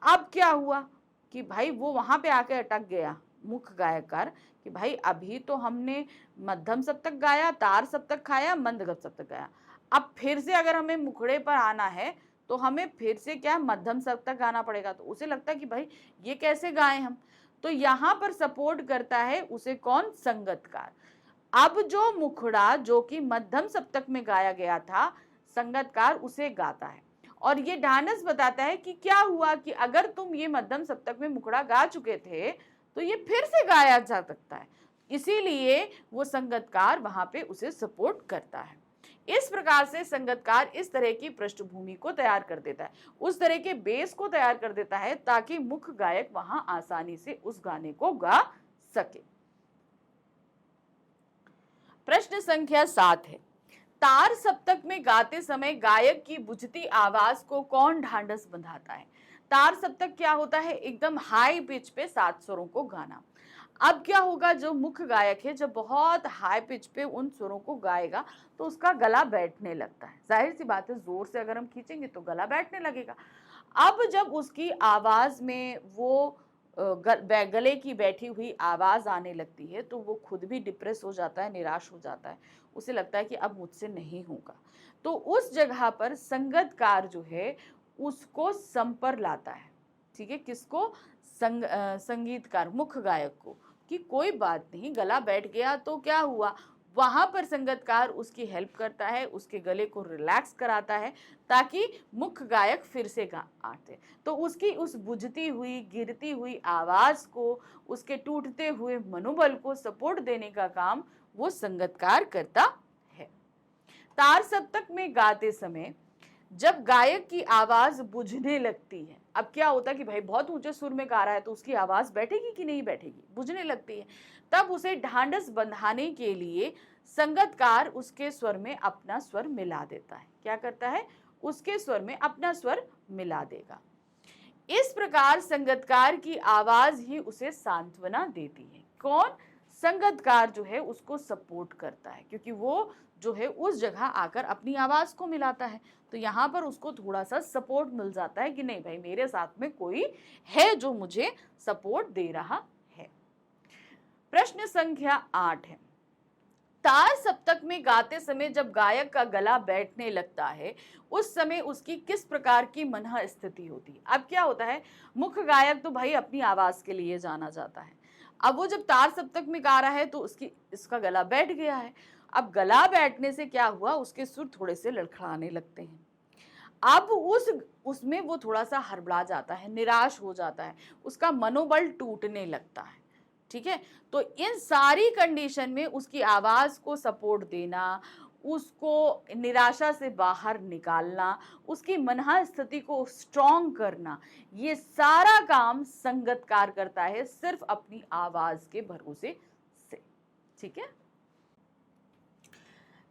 अब क्या हुआ कि भाई वो वहां पे आके अटक गया मुख्य गायककार कि भाई अभी तो हमने मध्यम सप्तक गाया, तार सप्तक खाया, मंद सप्तक गाया, अब फिर से अगर हमें मुखड़े पर आना है तो हमें फिर से क्या मध्यम सप्तक गाना पड़ेगा। तो उसे लगता है कि भाई ये कैसे गाएं हम, तो यहाँ पर सपोर्ट करता है उसे कौन, संगीतकार। अब जो मुखड़ा जो कि मध्यम सप्तक में गाया गया था, संगीतकार उसे गाता है और ये ढांढस बताता है कि क्या हुआ कि अगर तुम ये मध्यम सप्तक में मुखड़ा गा चुके थे तो ये फिर से गाया जा सकता है। इसीलिए वो संगतकार वहां पे उसे सपोर्ट करता है। इस प्रकार से संगतकार इस तरह की पृष्ठभूमि को तैयार कर देता है, उस तरह के बेस को तैयार कर देता है ताकि मुख्य गायक वहां आसानी से उस गाने को गा सके। प्रश्न संख्या 7 है, तार सप्तक में गाते समय गायक की बुझती आवाज को कौन ढांढस बंधाता है? तार सप्तक क्या होता है? एकदम हाई पिच पे 7 स्वरों को गाना। अब क्या होगा, जो मुख्य गायक है जब बहुत हाई पिच पे उन स्वरों को गाएगा तो उसका गला बैठने लगता है। जाहिर सी बात है, जोर से अगर हम खींचेंगे तो गला बैठने लगेगा। अब जब उसकी आवाज में वो गले की बैठी हुई आवाज आने लगती है तो वो खुद भी डिप्रेस हो जाता है, निराश हो जाता है, उसे लगता है कि अब मुझसे नहीं होगा। तो उस जगह पर संगतकार जो है उसको सम पर लाता है। ठीक है, किसको? संगीतकार, मुख्य गायक को, कि कोई बात नहीं, गला बैठ गया तो क्या हुआ। वहां पर संगतकार उसकी हेल्प करता है, उसके गले को रिलैक्स कराता है ताकि मुख्य गायक फिर से गा आते। तो उसकी उस बुझती हुई, गिरती हुई आवाज को, उसके टूटते हुए मनोबल को सपोर्ट देने का काम वो संगतकार करता है। तार सप्तक में गाते समय जब गायक की आवाज बुझने लगती है, अब क्या होता है कि भाई बहुत ऊंचे सुर में गा रहा है तो उसकी आवाज बैठेगी कि नहीं बैठेगी, बुझने लगती है। तब उसे ढांढस बंधाने के लिए संगतकार उसके स्वर में अपना स्वर मिला देता है। क्या करता है? उसके स्वर में अपना स्वर मिला देगा। इस प्रकार संगतकार की आवाज ही उसे सांत्वना देती है। कौन? संगतकार जो है उसको सपोर्ट करता है, क्योंकि वो जो है उस जगह आकर अपनी आवाज को मिलाता है। तो यहाँ पर उसको थोड़ा सा सपोर्ट मिल जाता है कि नहीं भाई, मेरे साथ में कोई है जो मुझे सपोर्ट दे रहा है। प्रश्न संख्या 8 है, तार सप्तक में गाते समय जब गायक का गला बैठने लगता है उस समय उसकी किस प्रकार की मन स्थिति होती है? अब क्या होता है, मुख्य गायक तो भाई अपनी आवाज के लिए जाना जाता है। अब वो जब तार सप्तक में गा रहा है तो इसका गला बैठ गया है। अब गला बैठने से क्या हुआ, उसके सुर थोड़े से लड़खड़ाने लगते हैं। अब उसमें वो थोड़ा सा हड़बड़ा जाता है, निराश हो जाता है, उसका मनोबल टूटने लगता है। ठीक है, तो इन सारी कंडीशन में उसकी आवाज को सपोर्ट देना, उसको निराशा से बाहर निकालना, उसकी मनहा स्थिति को स्ट्रॉन्ग करना, ये सारा काम संगतकार करता है सिर्फ अपनी आवाज के भरोसे से। ठीक है,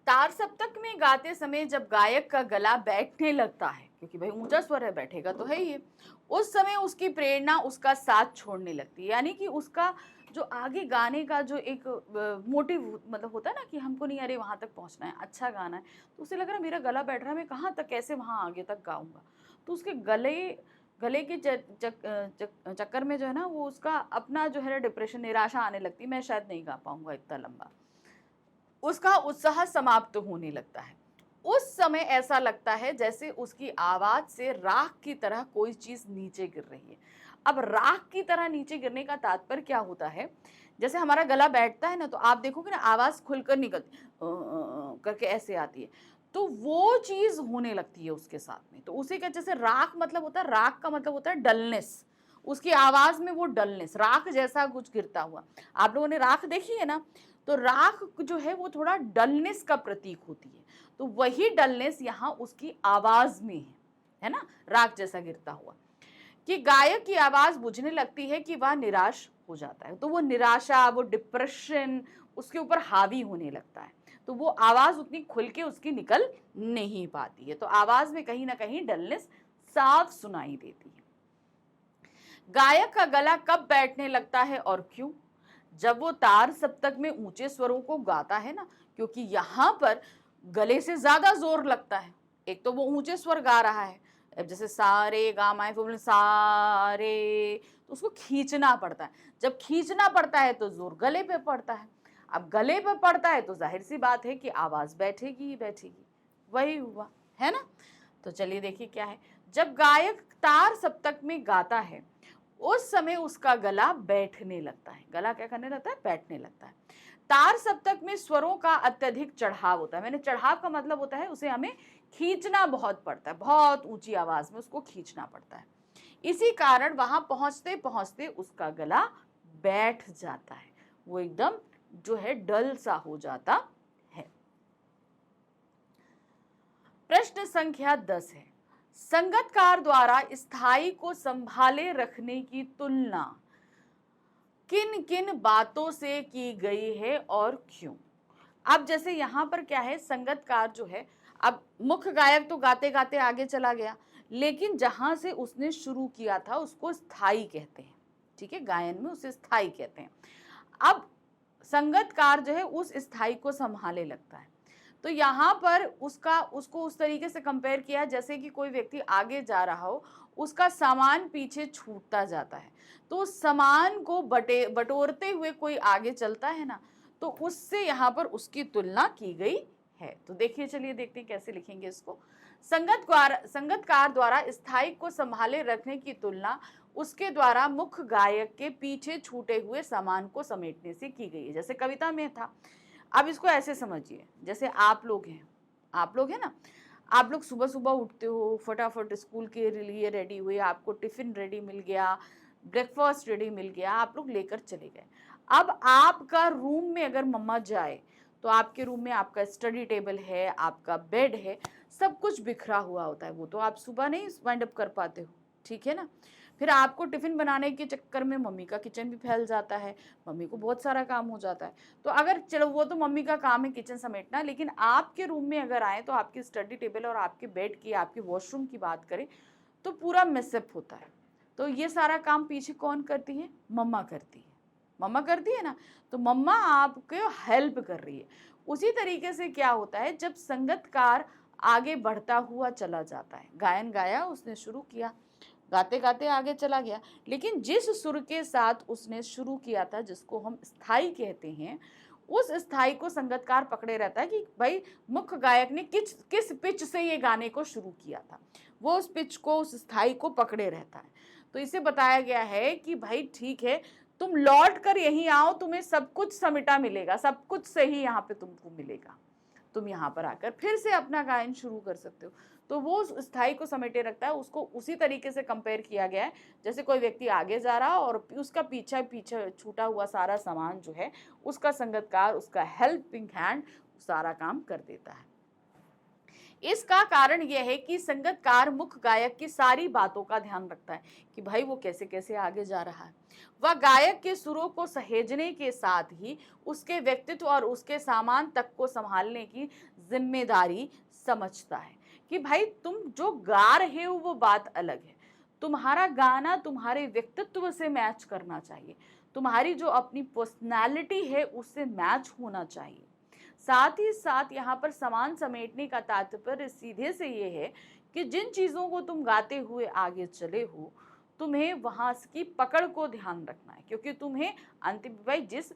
तार सप्तक में गाते समय जब गायक का गला बैठने लगता है, क्योंकि भाई ऊंचा स्वर है, बैठेगा तो है ही, उस समय उसकी प्रेरणा उसका साथ छोड़ने लगती है। यानी कि उसका जो आगे गाने का जो एक मोटिव मतलब होता है ना कि हमको नहीं, अरे वहां तक पहुंचना है, अच्छा गाना है, तो उसे लग रहा है मेरा गला बैठ रहा है, मैं कहाँ तक, कैसे वहां आगे तक गाऊंगा। तो उसके गले के चक्कर में जो है ना, वो उसका अपना जो है डिप्रेशन, निराशा आने लगती है, मैं शायद नहीं गा पाऊंगा इतना लंबा, उसका उत्साह समाप्त होने लगता है। उस समय ऐसा लगता है जैसे उसकी आवाज से राख की तरह कोई चीज नीचे गिर रही है। अब राख की तरह नीचे गिरने का तात्पर्य क्या होता है, जैसे हमारा गला बैठता है ना तो आप देखोगे ना आवाज खुलकर निकलती करके ऐसे आती है, तो वो चीज होने लगती है उसके साथ में। तो उसी का जैसे राख मतलब होता है, राख का मतलब होता है डलनेस, उसकी आवाज में वो डलनेस, राख जैसा कुछ गिरता हुआ। आप लोगों ने राख देखी है ना, तो राख जो है वो थोड़ा डलनेस का प्रतीक होती है, तो वही डलनेस यहाँ उसकी आवाज में है ना, राख जैसा गिरता हुआ। कि गायक की आवाज बुझने लगती है कि वह निराश हो जाता है, तो वो निराशा, वो डिप्रेशन उसके ऊपर हावी होने लगता है, तो वो आवाज उतनी खुल के उसकी निकल नहीं पाती है, तो आवाज में कहीं ना कहीं डलनेस साफ सुनाई देती है। गायक का गला कब बैठने लगता है और क्यों? जब वो तार सप्तक में ऊंचे स्वरों को गाता है ना, क्योंकि यहाँ पर गले से ज्यादा जोर लगता है। एक तो वो ऊंचे स्वर गा रहा है, अब जैसे सारे गा माए फिर सारे, तो उसको खींचना पड़ता है। जब खींचना पड़ता है तो जोर गले पे पड़ता है। अब गले पे पड़ता है तो जाहिर सी बात है कि आवाज बैठेगी ही बैठेगी। वही हुआ है ना। तो चलिए देखिए क्या है, जब गायक तार सप्तक में गाता है उस समय उसका गला बैठने लगता है। गला क्या करने लगता है? बैठने लगता है। तार सप्तक में स्वरों का अत्यधिक चढ़ाव होता है। मैंने चढ़ाव का मतलब होता है उसे हमें खींचना बहुत पड़ता है, बहुत ऊंची आवाज में उसको खींचना पड़ता है। इसी कारण वहां पहुंचते पहुंचते उसका गला बैठ जाता है, वो एकदम जो है डल सा हो जाता है। प्रश्न संख्या 10 है, संगतकार द्वारा स्थायी को संभाले रखने की तुलना किन किन बातों से की गई है और क्यों। अब जैसे यहाँ पर क्या है, संगतकार जो है, अब मुख्य गायक तो गाते गाते आगे चला गया, लेकिन जहां से उसने शुरू किया था उसको स्थाई कहते हैं, ठीक है, गायन में उसे स्थाई कहते हैं। अब संगतकार जो है उस स्थाई को संभाले लगता है। तो यहाँ पर उसको उस तरीके से कंपेयर किया जैसे कि कोई व्यक्ति आगे जा रहा हो, उसका सामान पीछे छूटता जाता है, तो उस सामान को बटोरते हुए कोई आगे चलता है ना, तो उससे यहाँ पर उसकी तुलना की गई है। तो देखिए, चलिए देखते हैं कैसे लिखेंगे इसको। संगतकार द्वारा स्थायिक को संभाले रखने की तुलना उसके द्वारा मुख्य गायक के पीछे छूटे हुए सामान को समेटने से की गई है, जैसे कविता में था। अब इसको ऐसे समझिए, जैसे आप लोग हैं ना, आप लोग सुबह सुबह उठते हो, फटाफट स्कूल के लिए रेडी हुए, आपको टिफिन रेडी मिल गया, ब्रेकफास्ट रेडी मिल गया, आप लोग लेकर चले गए। अब आपका रूम में अगर मम्मा जाए तो आपके रूम में आपका स्टडी टेबल है, आपका बेड है, सब कुछ बिखरा हुआ होता है, वो तो आप सुबह नहीं वाइंड अप कर पाते हो, ठीक है ना। फिर आपको टिफिन बनाने के चक्कर में मम्मी का किचन भी फैल जाता है, मम्मी को बहुत सारा काम हो जाता है। तो अगर चलो वो तो मम्मी का काम है किचन समेटना, लेकिन आपके रूम में अगर आए तो आपकी स्टडी टेबल और आपके बेड की, आपके वॉशरूम की बात करें तो पूरा मिसअप होता है। तो ये सारा काम पीछे कौन करती है? मम्मा करती है ना। तो मम्मा आपको हेल्प कर रही है। उसी तरीके से क्या होता है, जब संगतकार आगे बढ़ता हुआ चला जाता है, गायन गाया, उसने शुरू किया, गाते गाते आगे चला गया, लेकिन जिस सुर के साथ उसने शुरू किया था, जिसको हम स्थाई कहते हैं, उस स्थाई को संगतकार पकड़े रहता है कि भाई मुख्य गायक ने किस पिच से ये गाने को शुरू किया था, वो उस पिच को, उस स्थाई को पकड़े रहता है। तो इसे बताया गया है कि भाई ठीक है, तुम लौट कर यहीं आओ, तुम्हें सब कुछ समिटा मिलेगा, सब कुछ सही यहाँ पे तुमको मिलेगा, तुम यहाँ पर आकर फिर से अपना गायन शुरू कर सकते हो। तो वो उस स्थाई को समेटे रखता है। उसको उसी तरीके से कंपेयर किया गया है जैसे कोई व्यक्ति आगे जा रहा और उसका पीछे छूटा हुआ सारा सामान जो है, उसका संगतकार, उसका हेल्पिंग हैंड सारा काम कर देता है। इसका कारण यह है कि संगतकार मुख्य गायक की सारी बातों का ध्यान रखता है कि भाई वो कैसे कैसे आगे जा रहा है। वह गायक के सुरों को सहेजने के साथ ही उसके व्यक्तित्व और उसके सामान तक को संभालने की जिम्मेदारी समझता है कि भाई तुम जो गा रहे हो वो बात अलग है, तुम्हारा गाना तुम्हारे व्यक्तित्व से मैच करना चाहिए, तुम्हारी जो अपनी पर्सनैलिटी है उससे मैच होना चाहिए। साथ ही साथ यहाँ पर सामान समेटने का तात्पर्य सीधे से ये है कि जिन चीज़ों को तुम गाते हुए आगे चले हो, तुम्हें वहाँ की पकड़ को ध्यान रखना है, क्योंकि तुम्हें अंतिम, भाई जिस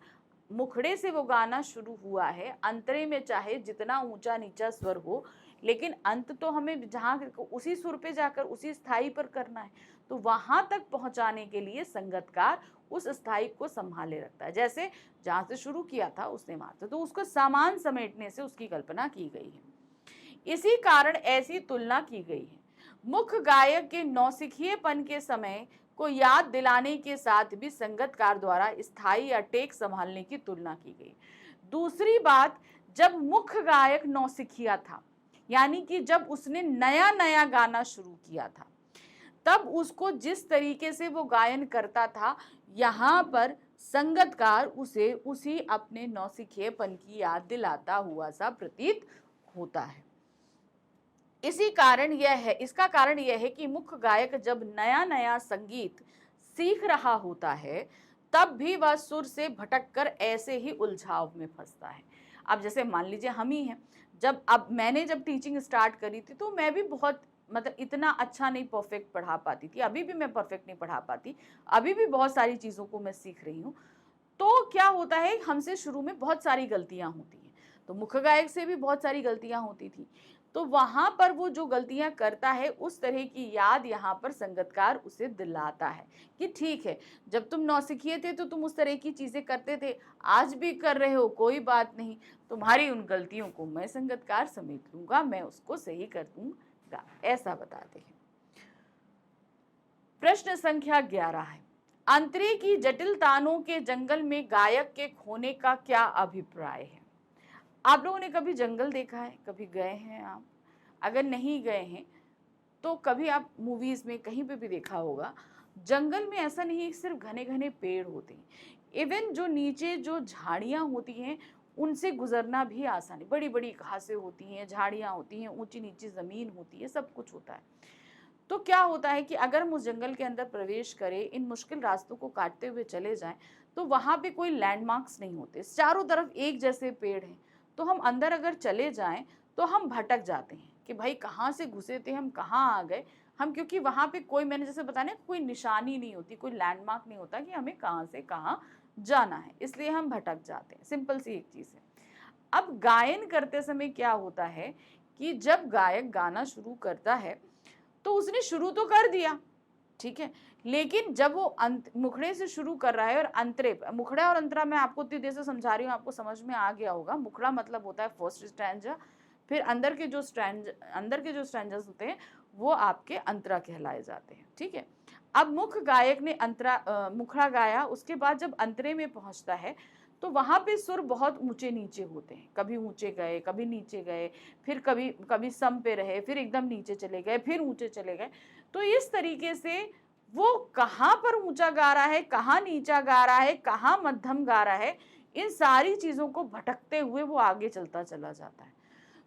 मुखड़े से वो गाना शुरू हुआ है, अंतरे में चाहे जितना ऊंचा नीचा स्वर हो, लेकिन अंत तो हमें जहाँ उसी सुर पे जाकर उसी स्थाई पर करना है। तो वहां तक पहुंचाने के लिए संगतकार उस स्थाई को संभाले रखता है। जैसे जहां से शुरू किया था उसने मात्र, तो उसको सामान समेटने से उसकी कल्पना की गई है। इसी कारण ऐसी तुलना की गई है। मुख्य गायक के नौसिखिएपन के समय को याद दिलाने के साथ भी संगतकार द्वारा स्थाई या टेक संभालने की तुलना की गई। दूसरी बात, जब मुख्य गायक नौसिखिया था, यानी कि जब उसने नया नया गाना शुरू किया था, तब उसको जिस तरीके से वो गायन करता था, यहाँ पर संगतकार उसे उसी अपने नौसिखिएपन की याद दिलाता हुआ सा प्रतीत होता है। इसका कारण यह है कि मुख्य गायक जब नया नया संगीत सीख रहा होता है, तब भी वह सुर से भटककर ऐसे ही उलझाव में फंसता है। अब जैसे मान लीजिए हम ही हैं, मैंने जब टीचिंग स्टार्ट करी थी तो मैं भी बहुत, मतलब इतना अच्छा नहीं परफेक्ट पढ़ा पाती थी, अभी भी मैं परफेक्ट नहीं पढ़ा पाती, अभी भी बहुत सारी चीज़ों को मैं सीख रही हूँ। तो क्या होता है, हमसे शुरू में बहुत सारी गलतियाँ होती हैं, तो मुख्य गायक से भी बहुत सारी गलतियाँ होती थी। तो वहाँ पर वो जो गलतियाँ करता है, उस तरह की याद यहाँ पर संगतकार उसे दिलाता है कि ठीक है, जब तुम नौसिखिए थे तो तुम उस तरह की चीज़ें करते थे, आज भी कर रहे हो, कोई बात नहीं, तुम्हारी उन गलतियों को मैं संगतकार समेट लूँगा, मैं उसको सही कर दूँगा, ऐसा बताते हैं। प्रश्न संख्या 11 है, अंतरे की जटिल तानों के जंगल में गायक के खोने का क्या अभिप्राय है? आप लोगों ने कभी जंगल देखा है? कभी गए हैं आप? अगर नहीं गए हैं तो कभी आप मूवीज में कहीं पे भी देखा होगा, जंगल में ऐसा नहीं है सिर्फ घने घने पेड़ होते हैं, इवन जो नीचे जो झाड़ियां होती हैं उनसे गुजरना भी आसान है। बड़ी बड़ी घासें होती हैं, झाड़ियां होती हैं, ऊंची नीची जमीन होती है, सब कुछ होता है। तो क्या होता है कि अगर हम उस जंगल के अंदर प्रवेश करें, इन मुश्किल रास्तों को काटते हुए चले जाएं, तो वहां पे कोई लैंडमार्क्स नहीं होते, चारों तरफ एक जैसे पेड़ हैं। तो हम अंदर अगर चले जाएं तो हम भटक जाते हैं कि भाई कहाँ से घुसे थे, हम कहाँ आ गए हम, क्योंकि वहां पे कोई, मैंने जैसे बताया ना, कोई निशानी नहीं होती, कोई लैंडमार्क नहीं होता कि हमें कहाँ से कहाँ जाना है, इसलिए हम भटक जाते हैं। सिंपल सी एक चीज है। अब गायन करते समय क्या होता है कि जब गायक गाना शुरू करता है तो उसने शुरू तो कर दिया, ठीक है, लेकिन जब वो मुखड़े से शुरू कर रहा है और अंतरे, मुखड़ा और अंतरा मैं आपको इतनी देर से समझा रही हूँ, आपको समझ में आ गया होगा। मुखड़ा मतलब होता है फर्स्ट स्टैंजा, फिर अंदर के जो स्ट्रैंजर्स होते हैं वो आपके अंतरा कहलाए जाते हैं, ठीक है। अब मुख्य गायक ने मुखड़ा गाया, उसके बाद जब अंतरे में पहुंचता है तो वहां पे सुर बहुत ऊंचे नीचे होते हैं, कभी ऊंचे गए, कभी नीचे गए, फिर कभी कभी सम पे रहे, फिर एकदम नीचे चले गए, फिर ऊंचे चले गए। तो इस तरीके से वो कहाँ पर ऊंचा गा रहा है, कहाँ नीचा गा रहा है, कहाँ मध्यम गा रहा है, इन सारी चीजों को भटकते हुए वो आगे चलता चला जाता है।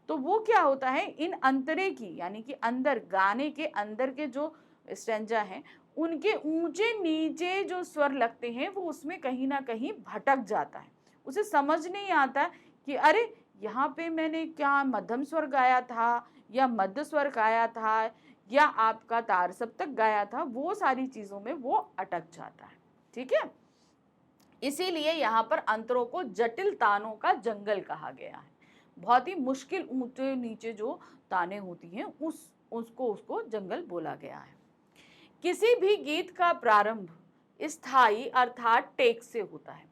तो वो क्या होता है, इन अंतरे की, यानी कि अंदर गाने के अंदर के जो स्टैंजा हैं उनके ऊंचे नीचे जो स्वर लगते हैं वो उसमें कहीं ना कहीं भटक जाता है। उसे समझ नहीं आता कि अरे यहाँ पे मैंने क्या मध्यम स्वर गाया था या मध्य स्वर गाया था या आपका तार सप्तक गाया था, वो सारी चीजों में वो अटक जाता है, ठीक है। इसीलिए यहाँ पर अंतरों को जटिल तानों का जंगल कहा गया है। बहुत ही मुश्किल ऊंचे नीचे जो ताने होती हैं उसको जंगल बोला गया है। किसी भी गीत का प्रारंभ स्थाई अर्थात टेक से होता है,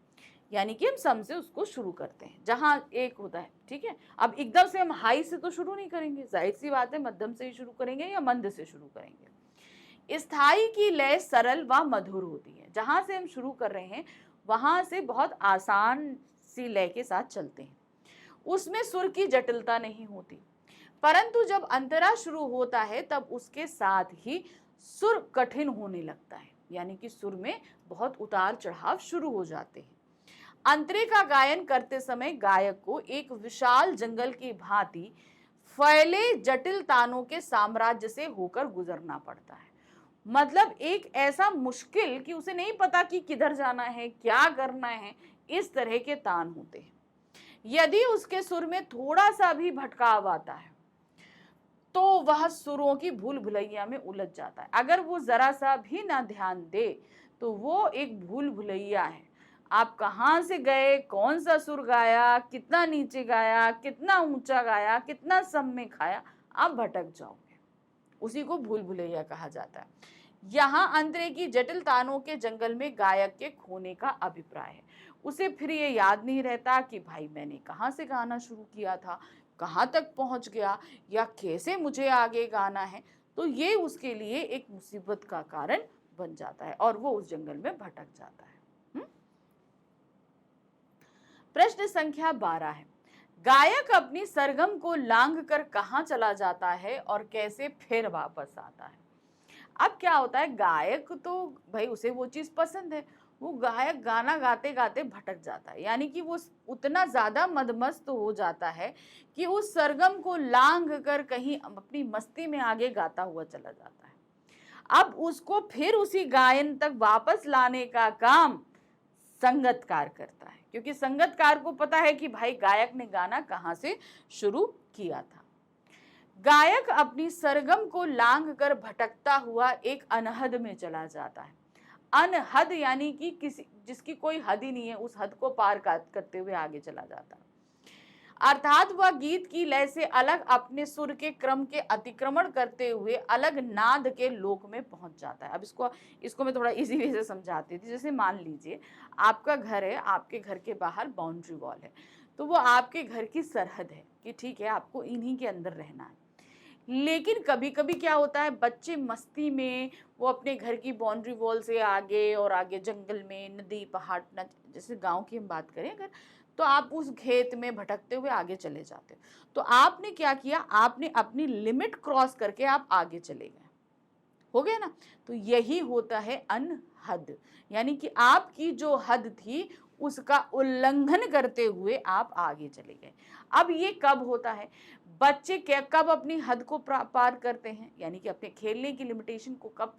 यानी कि हम सम से उसको शुरू करते हैं जहां एक होता है, ठीक है। अब एकदम से हम हाई से तो शुरू नहीं करेंगे, जाहिर सी बात है, मध्यम से ही शुरू करेंगे या मंद से शुरू करेंगे। स्थाई की लय सरल व मधुर होती है, जहां से हम शुरू कर रहे हैं वहां से बहुत आसान सी लय के साथ चलते हैं, उसमें सुर की जटिलता नहीं होती। परंतु जब अंतरा शुरू होता है तब उसके साथ ही सुर कठिन होने लगता है, यानी कि सुर में बहुत उतार चढ़ाव शुरू हो जाते हैं। अंतरे का गायन करते समय गायक को एक विशाल जंगल की भांति फैले जटिल तानों के साम्राज्य से होकर गुजरना पड़ता है। मतलब एक ऐसा मुश्किल कि उसे नहीं पता कि किधर जाना है, क्या करना है, इस तरह के तान होते हैं। यदि उसके सुर में थोड़ा सा भी भटकाव आता है तो वह सुरों की भूल भुलैया में उलझ जाता है। अगर वो जरा सा भी ना ध्यान दे तो वो एक भूल भुलैया है। आप कहाँ से गए, कौन सा सुर गाया, कितना नीचे गाया, कितना ऊंचा गाया, कितना सम में खाया, आप भटक जाओगे, उसी को भूल भुलैया कहा जाता है। यहाँ अंतरे की जटिल तानों के जंगल में गायक के खोने का अभिप्राय है। उसे फिर ये याद नहीं रहता कि भाई मैंने कहाँ से गाना शुरू किया था, कहाँ तक पहुंच गया, या कैसे मुझे आगे गाना है। तो ये उसके लिए एक मुसीबत का कारण बन जाता है और वो उस जंगल में भटक जाता है। प्रश्न संख्या 12 है, गायक अपनी सरगम को लांघ कर कहाँ चला जाता है और कैसे फिर वापस आता है। अब क्या होता है, गायक तो भाई उसे वो चीज पसंद है, वो गायक गाना गाते गाते भटक जाता है, यानी कि वो उतना ज्यादा मदमस्त हो जाता है कि उस सरगम को लांघ कर कहीं अपनी मस्ती में आगे गाता हुआ चला जाता है। अब उसको फिर उसी गायन तक वापस लाने का काम संगतकार करता है, क्योंकि संगतकार को पता है कि भाई गायक ने गाना कहाँ से शुरू किया था। गायक अपनी सरगम को लांघ कर भटकता हुआ एक अनहद में चला जाता है। अनहद यानी कि किसी जिसकी कोई हद ही नहीं है, उस हद को पार करते हुए आगे चला जाता है। अर्थात वह गीत की लय से अलग अपने सुर के क्रम के अतिक्रमण करते हुए अलग नाद के लोक में पहुंच जाता है। अब इसको मैं थोड़ा इजी वे से समझाती थी। जैसे मान लीजिए आपका घर है, आपके घर के बाहर बाउंड्री वॉल है, तो वो आपके घर की सरहद है कि ठीक है आपको इन्हीं के अंदर रहना है। लेकिन कभी कभी क्या होता है, बच्चे मस्ती में वो अपने घर की बाउंड्री वॉल से आगे और आगे जंगल में, नदी पहाड़, जैसे गांव की हम बात करें अगर, तो आप उस खेत में भटकते हुए आगे चले जाते हो। तो आपने क्या किया, आपने अपनी लिमिट क्रॉस करके आप आगे चले गए, हो गया ना। तो यही होता है अनहद, यानी कि आपकी जो हद थी उसका उल्लंघन करते हुए आप आगे चले गए। अब ये कब होता है, बच्चे क्या कब अपनी हद को पार करते हैं, यानी कि अपने खेलने की लिमिटेशन को कब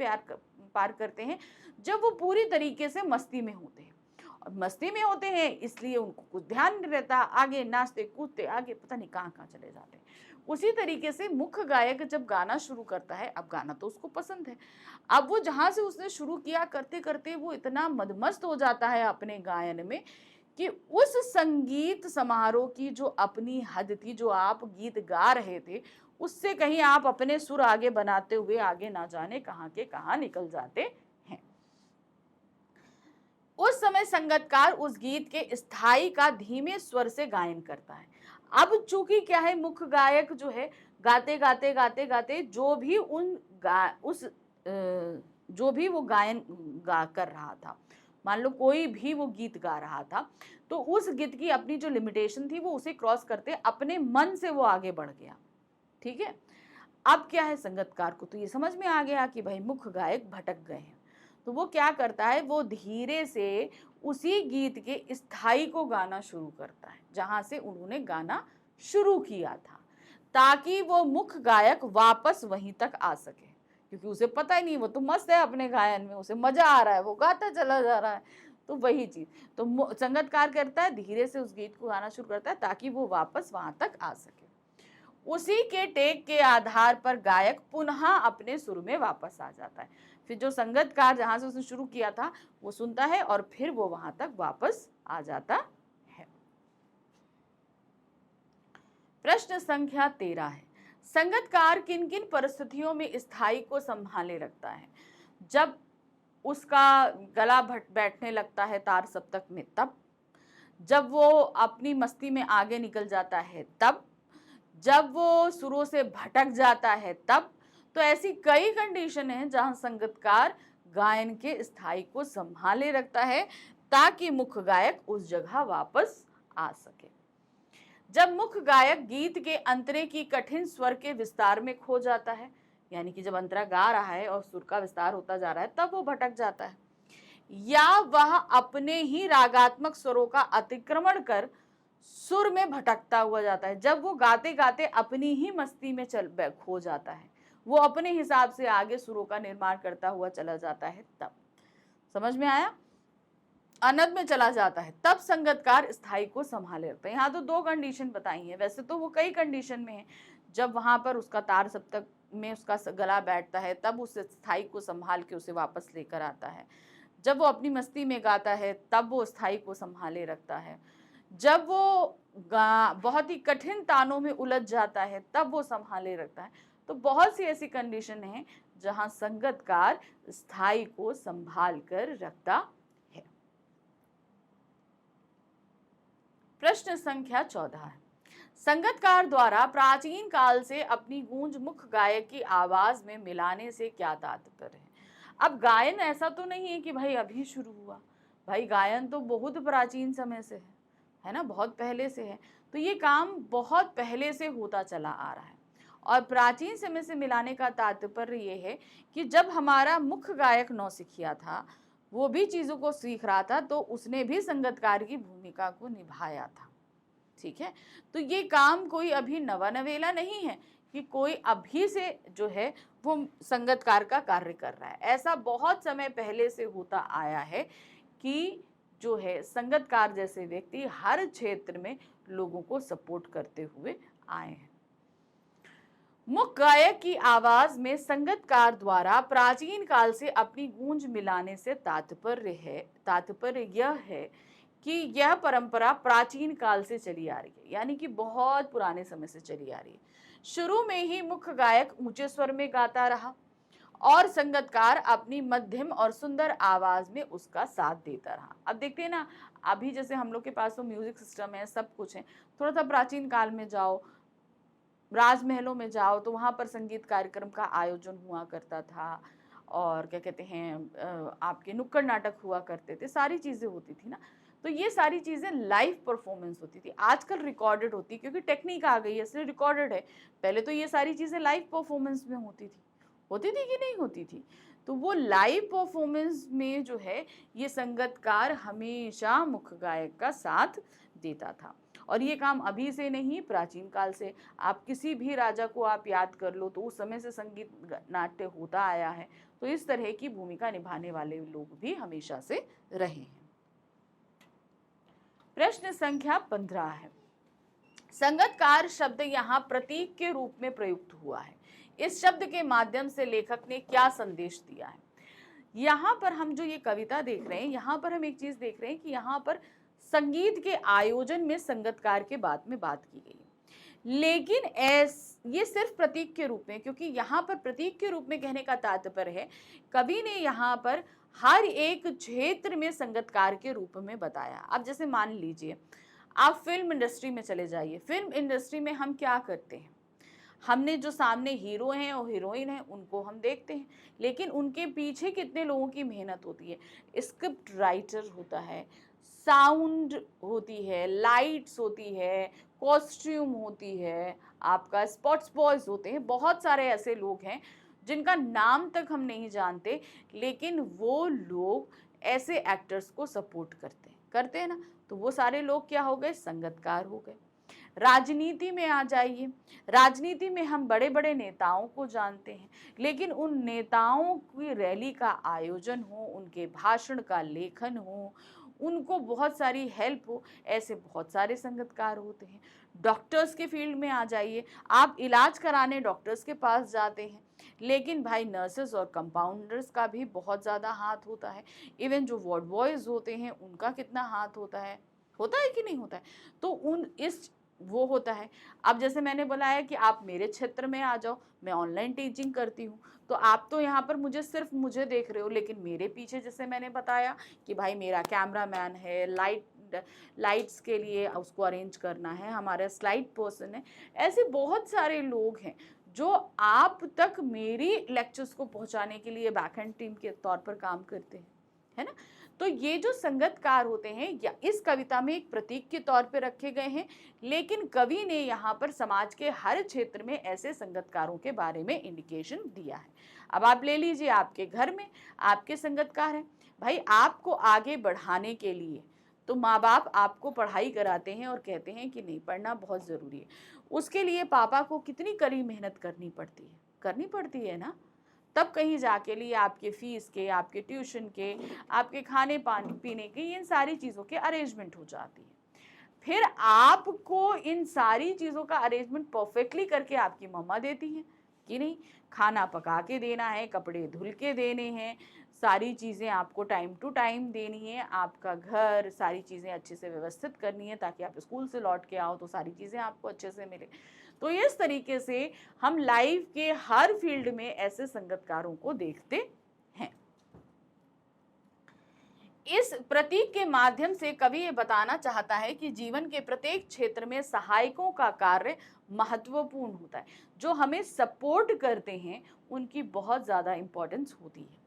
पार करते हैं, जब वो पूरी तरीके से मस्ती में होते हैं। और मस्ती में होते हैं इसलिए उनको कुछ ध्यान नहीं रहता, आगे नाचते कूदते आगे पता नहीं कहाँ कहाँ चले जाते हैं। उसी तरीके से मुख्य गायक जब गाना शुरू करता है, अब गाना तो उसको पसंद है, अब वो जहां से उसने शुरू किया करते करते वो इतना मदमस्त हो जाता है अपने गायन में कि उस संगीत समारोह की जो अपनी हद थी, जो आप गीत गा रहे थे, उससे कहीं आप अपने सुर आगे बनाते हुए आगे ना जाने कहां के कहां निकल जाते हैं। उस समय संगीतकार उस गीत के स्थाई का धीमे स्वर से गायन करता है। अब चूंकि क्या है, मुख्य गायक जो है गाते गाते गाते गाते जो भी जो भी वो गायन गा कर रहा था, मान लो कोई भी वो गीत गा रहा था, तो उस गीत की अपनी जो लिमिटेशन थी वो उसे क्रॉस करते अपने मन से वो आगे बढ़ गया। ठीक है, अब क्या है, संगीतकार को तो ये समझ में आ गया कि भाई मुख्य गायक भटक गए हैं, तो वो क्या करता है, वो धीरे से उसी गीत के स्थाई को गाना शुरू करता है जहां से उन्होंने गाना शुरू किया था, ताकि वो मुख्य गायक वापस वहीं तक आ सके, क्योंकि उसे पता ही नहीं, वो तो मस्त है अपने गायन में, उसे मजा आ रहा है, वो गाता चला जा रहा है। तो वही चीज तो संगीतकार करता है, धीरे से उस गीत को गाना शुरू करता है ताकि वो वापस वहां तक आ सके। उसी के टेक के आधार पर गायक पुनः अपने सुर में वापस आ जाता है। फिर जो संगीतकार जहां से उसने शुरू किया था वो सुनता है और फिर वो वहां तक वापस आ जाता है। प्रश्न संख्या 13 है, संगीतकार किन किन परिस्थितियों में स्थाई को संभाले रखता है? जब उसका गला बैठने लगता है तार सप्तक में तब, जब वो अपनी मस्ती में आगे निकल जाता है तब, जब वो सुरों से भटक जाता है तब। तो ऐसी कई कंडीशन हैं जहां संगीतकार गायन के स्थाई को संभाले रखता है ताकि मुख्य गायक उस जगह वापस आ सके। जब मुख्य गायक गीत के अंतरे की कठिन स्वर के विस्तार में खो जाता है, यानी कि जब अंतरा गा रहा है और सुर का विस्तार होता जा रहा है तब वो भटक जाता है, या वह अपने ही रागात्मक स्वरों का अतिक्रमण कर सुर में भटकता हुआ जाता है, जब वो गाते गाते अपनी ही मस्ती में खो जाता है, वो अपने हिसाब से आगे सुरों का निर्माण करता हुआ चला जाता है, तब। समझ में आया? अनद में चला जाता है तब संगीतकार स्थाई को संभाले रखता है। यहाँ तो 2 कंडीशन बताई है, वैसे तो वो कई कंडीशन में है। जब वहां पर उसका तार सप्तक में उसका गला बैठता है तब उस स्थाई को संभाल के उसे वापस लेकर आता है, जब वो अपनी मस्ती में गाता है तब वो स्थाई को संभाले रखता है, जब वो बहुत ही कठिन तानों में उलझ जाता है तब वो संभाले रखता है। तो बहुत सी ऐसी कंडीशन है जहां संगीतकार स्थाई को संभाल कर रखता है। प्रश्न संख्या 14 है, संगीतकार द्वारा प्राचीन काल से अपनी गूंज मुख्य गायक की आवाज में मिलाने से क्या तात्पर्य है? अब गायन ऐसा तो नहीं है कि भाई अभी शुरू हुआ, भाई गायन तो बहुत प्राचीन समय से है ना, बहुत पहले से है। तो ये काम बहुत पहले से होता चला आ रहा है, और प्राचीन समय से मिलाने का तात्पर्य ये है कि जब हमारा मुख्य गायक नौसिखिया था, वो भी चीजों को सीख रहा था, तो उसने भी संगीतकार की भूमिका को निभाया था। ठीक है, तो ये काम कोई अभी नवा नवेला नहीं है कि कोई अभी से जो है वो संगीतकार का कार्य कर रहा है। ऐसा बहुत समय पहले से होता आया है कि जो है संगीतकार जैसे व्यक्ति हर क्षेत्र में लोगों को सपोर्ट करते हुए आए हैं। मुख्य गायक की आवाज में संगीतकार द्वारा प्राचीन काल से अपनी गूंज मिलाने से तात्पर्य यह है कि यह परंपरा प्राचीन काल से चली आ रही है, यानी कि बहुत पुराने समय से चली आ रही है। शुरू में ही मुख्य गायक ऊंचे स्वर में गाता रहा और संगीतकार अपनी मध्यम और सुंदर आवाज में उसका साथ देता रहा। अब देखते हैं ना, अभी जैसे हम लोग के पास तो म्यूजिक सिस्टम है, सब कुछ है, थोड़ा सा प्राचीन काल में जाओ, राजमहलों में जाओ तो वहाँ पर संगीत कार्यक्रम का आयोजन हुआ करता था, और क्या कहते हैं आपके नुक्कड़ नाटक हुआ करते थे, सारी चीज़ें होती थी ना। तो ये सारी चीज़ें लाइव परफॉर्मेंस होती थी, आजकल रिकॉर्डेड होती है क्योंकि टेक्निक आ गई है इसलिए रिकॉर्डेड है। पहले तो ये सारी चीज़ें लाइव परफॉर्मेंस में होती थी कि नहीं होती थी? तो वो लाइव परफॉर्मेंस में जो है ये संगतकार हमेशा मुख्य गायक का साथ देता था। और ये काम अभी से नहीं, प्राचीन काल से आप किसी भी राजा को आप याद कर लो तो उस समय से संगीत नाट्य होता आया है। तो इस तरह की भूमिका निभाने वाले लोग भी हमेशा से रहे हैं। प्रश्न संख्या 15 है, संगतकार शब्द यहाँ प्रतीक के रूप में प्रयुक्त हुआ है। इस शब्द के माध्यम से लेखक ने क्या संदेश दिया है? यहाँ पर हम जो ये कविता देख रहे हैं, यहाँ पर हम एक चीज देख रहे हैं कि यहाँ पर संगीत के आयोजन में संगतकार के बारे में बात की गई है, लेकिन ये सिर्फ प्रतीक के रूप में, क्योंकि यहाँ पर प्रतीक के रूप में कहने का तात्पर्य है कवि ने यहाँ पर हर एक क्षेत्र में संगतकार के रूप में बताया। अब जैसे मान लीजिए आप फिल्म इंडस्ट्री में चले जाइए, फिल्म इंडस्ट्री में हम क्या करते हैं, हमने जो सामने हीरो हैं और हीरोइन हैं उनको हम देखते हैं, लेकिन उनके पीछे कितने लोगों की मेहनत होती है। स्क्रिप्ट राइटर होता है, साउंड होती है, लाइट्स होती है, कॉस्ट्यूम होती है, आपका स्पॉट्स बॉयज होते हैं, बहुत सारे ऐसे लोग हैं जिनका नाम तक हम नहीं जानते, लेकिन वो लोग ऐसे एक्टर्स को सपोर्ट करते हैं ना। तो वो सारे लोग क्या हो गए? संगतकार हो गए। राजनीति में आ जाइए, राजनीति में हम बड़े बड़े नेताओं को जानते हैं, लेकिन उन नेताओं की रैली का आयोजन हो, उनके भाषण का लेखन हो, उनको बहुत सारी हेल्प हो, ऐसे बहुत सारे संगतकार होते हैं। डॉक्टर्स के फील्ड में आ जाइए, आप इलाज कराने डॉक्टर्स के पास जाते हैं, लेकिन भाई नर्सेस और कंपाउंडर्स का भी बहुत ज़्यादा हाथ होता है। इवन जो वार्ड बॉयज़ होते हैं उनका कितना हाथ होता है कि नहीं होता है? तो वो होता है। अब जैसे मैंने बोला है कि आप मेरे क्षेत्र में आ जाओ, मैं ऑनलाइन टीचिंग करती हूँ, तो आप तो यहाँ पर सिर्फ मुझे देख रहे हो, लेकिन मेरे पीछे जैसे मैंने बताया कि भाई मेरा कैमरामैन है, लाइट्स के लिए उसको अरेंज करना है, हमारा स्लाइड पर्सन है, ऐसे बहुत सारे लोग हैं जो आप तक मेरी लेक्चर्स को पहुँचाने के लिए बैक एंड टीम के तौर पर काम करते हैं, है ना। तो ये जो संगतकार होते हैं या इस कविता में एक प्रतीक के तौर पे रखे गए हैं, लेकिन कवि ने यहाँ पर समाज के हर क्षेत्र में ऐसे संगतकारों के बारे में इंडिकेशन दिया है। अब आप ले लीजिए, आपके घर में आपके संगतकार हैं, भाई आपको आगे बढ़ाने के लिए तो माँ बाप आपको पढ़ाई कराते हैं और कहते हैं कि नहीं, पढ़ना बहुत ज़रूरी है। उसके लिए पापा को कितनी कड़ी मेहनत करनी पड़ती है ना, तब कहीं जाके लिए आपके फीस के, आपके ट्यूशन के, आपके खाने पानी पीने के, इन सारी चीज़ों के अरेंजमेंट हो जाती है। फिर आपको इन सारी चीज़ों का अरेंजमेंट परफेक्टली करके आपकी मम्मा देती हैं कि नहीं, खाना पका के देना है, कपड़े धुल के देने हैं, सारी चीज़ें आपको टाइम टू टाइम देनी है, आपका घर सारी चीज़ें अच्छे से व्यवस्थित करनी है ताकि आप स्कूल से लौट के आओ तो सारी चीज़ें आपको अच्छे से मिले। तो इस तरीके से हम लाइफ के हर फील्ड में ऐसे संगतकारों को देखते हैं। इस प्रतीक के माध्यम से कवि ये बताना चाहता है कि जीवन के प्रत्येक क्षेत्र में सहायकों का कार्य महत्वपूर्ण होता है। जो हमें सपोर्ट करते हैं उनकी बहुत ज़्यादा इंपॉर्टेंस होती है।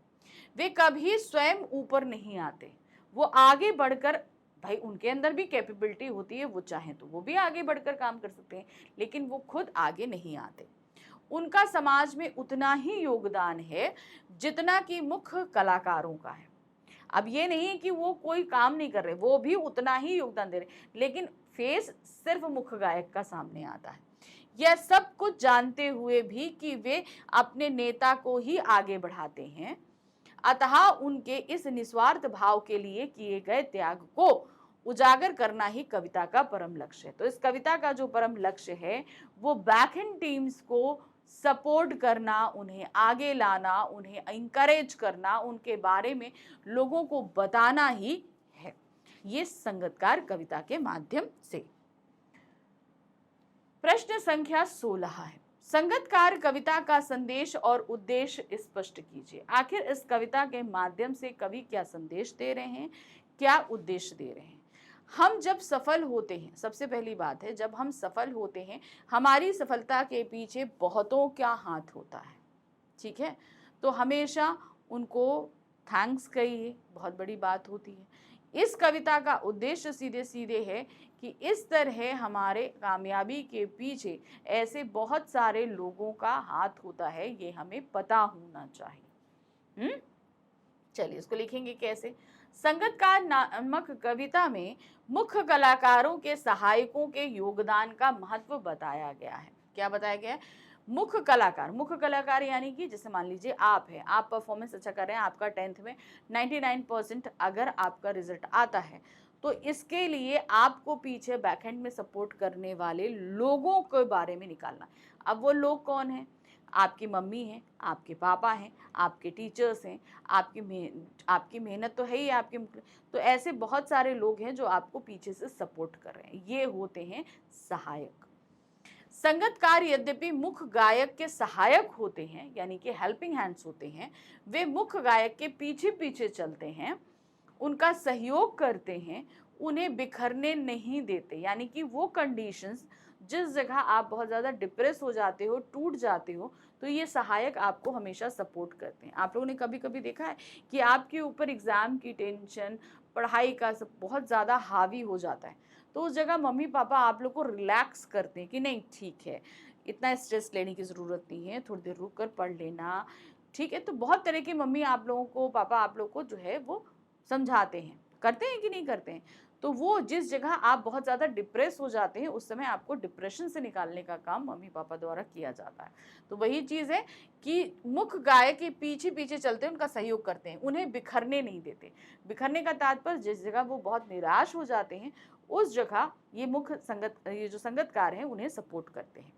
वे कभी स्वयं ऊपर नहीं आते, वो आगे बढ़कर, भाई उनके अंदर भी कैपेबिलिटी होती है, वो चाहें तो वो भी आगे बढ़कर काम कर सकते हैं, लेकिन वो खुद आगे नहीं आते। उनका समाज में उतना ही योगदान है जितना कि मुख्य कलाकारों का है। अब ये नहीं कि वो कोई काम नहीं कर रहे, वो भी उतना ही योगदान दे रहे, लेकिन फेस सिर्फ मुख्य गायक का सामने आता है। यह सब कुछ जानते हुए भी कि वे अपने नेता को ही आगे बढ़ाते हैं, अतः उनके इस निस्वार्थ भाव के लिए किए गए त्याग को उजागर करना ही कविता का परम लक्ष्य है। तो इस कविता का जो परम लक्ष्य है वो बैक एंड टीम्स को सपोर्ट करना, उन्हें आगे लाना, उन्हें इंकरेज करना, उनके बारे में लोगों को बताना ही है, ये संगतकार कविता के माध्यम से। प्रश्न संख्या 16 है, संगतकार कविता का संदेश और उद्देश्य स्पष्ट कीजिए। आखिर इस कविता के माध्यम से कवि क्या संदेश दे रहे हैं, क्या उद्देश्य दे रहे हैं? हम जब सफल होते हैं, सबसे पहली बात है, जब हम सफल होते हैं, हमारी सफलता के पीछे बहुतों का हाथ होता है, ठीक है। तो हमेशा उनको थैंक्स कहिए, बहुत बड़ी बात होती है। इस कविता का उद्देश्य सीधे सीधे है कि इस तरह हमारे कामयाबी के पीछे ऐसे बहुत सारे लोगों का हाथ होता है, ये हमें पता होना चाहिए। चलिए इसको लिखेंगे कैसे। संगतकार नामक कविता में मुख्य कलाकारों के सहायकों के योगदान का महत्व बताया गया है। क्या बताया गया है? मुख्य कलाकार यानी कि जैसे मान लीजिए आप हैं, आप परफॉर्मेंस अच्छा कर रहे हैं, आपका 10th में 99% अगर आपका रिजल्ट आता है, तो इसके लिए आपको पीछे बैकएंड में सपोर्ट करने वाले लोगों के बारे में निकालना। अब वो लोग कौन हैं? आपकी मम्मी हैं, आपके पापा हैं, आपके टीचर्स हैं, आपकी मेहनत तो है ही आपके, तो ऐसे बहुत सारे लोग हैं जो आपको पीछे से सपोर्ट कर रहे हैं, ये होते हैं सहायक। संगतकार यद्यपि मुख्य गायक के सहायक होते हैं, यानी कि हेल्पिंग हैंड्स होते हैं, वे मुख्य गायक के पीछे पीछे चलते हैं, उनका सहयोग करते हैं, उन्हें बिखरने नहीं देते। यानी कि वो कंडीशंस जिस जगह आप बहुत ज़्यादा डिप्रेस हो जाते हो, टूट जाते हो, तो ये सहायक आपको हमेशा सपोर्ट करते हैं। आप लोगों ने कभी कभी देखा है कि आपके ऊपर एग्ज़ाम की टेंशन, पढ़ाई का सब बहुत ज़्यादा हावी हो जाता है, तो उस जगह मम्मी पापा आप लोग को रिलैक्स करते हैं कि नहीं ठीक है, इतना स्ट्रेस लेने की ज़रूरत नहीं है, थोड़ी देर रुक कर पढ़ लेना, ठीक है। तो बहुत तरह की मम्मी आप लोगों को, पापा आप लोग को जो है वो समझाते हैं, करते हैं कि नहीं करते हैं। तो वो जिस जगह आप बहुत ज़्यादा डिप्रेस हो जाते हैं, उस समय आपको डिप्रेशन से निकालने का काम मम्मी पापा द्वारा किया जाता है। तो वही चीज़ है कि मुख्य गायक के पीछे पीछे चलते हैं, उनका सहयोग करते हैं, उन्हें बिखरने नहीं देते। बिखरने का तात्पर्य जिस जगह वो बहुत निराश हो जाते हैं, उस जगह ये जो संगतकार हैं उन्हें सपोर्ट करते हैं।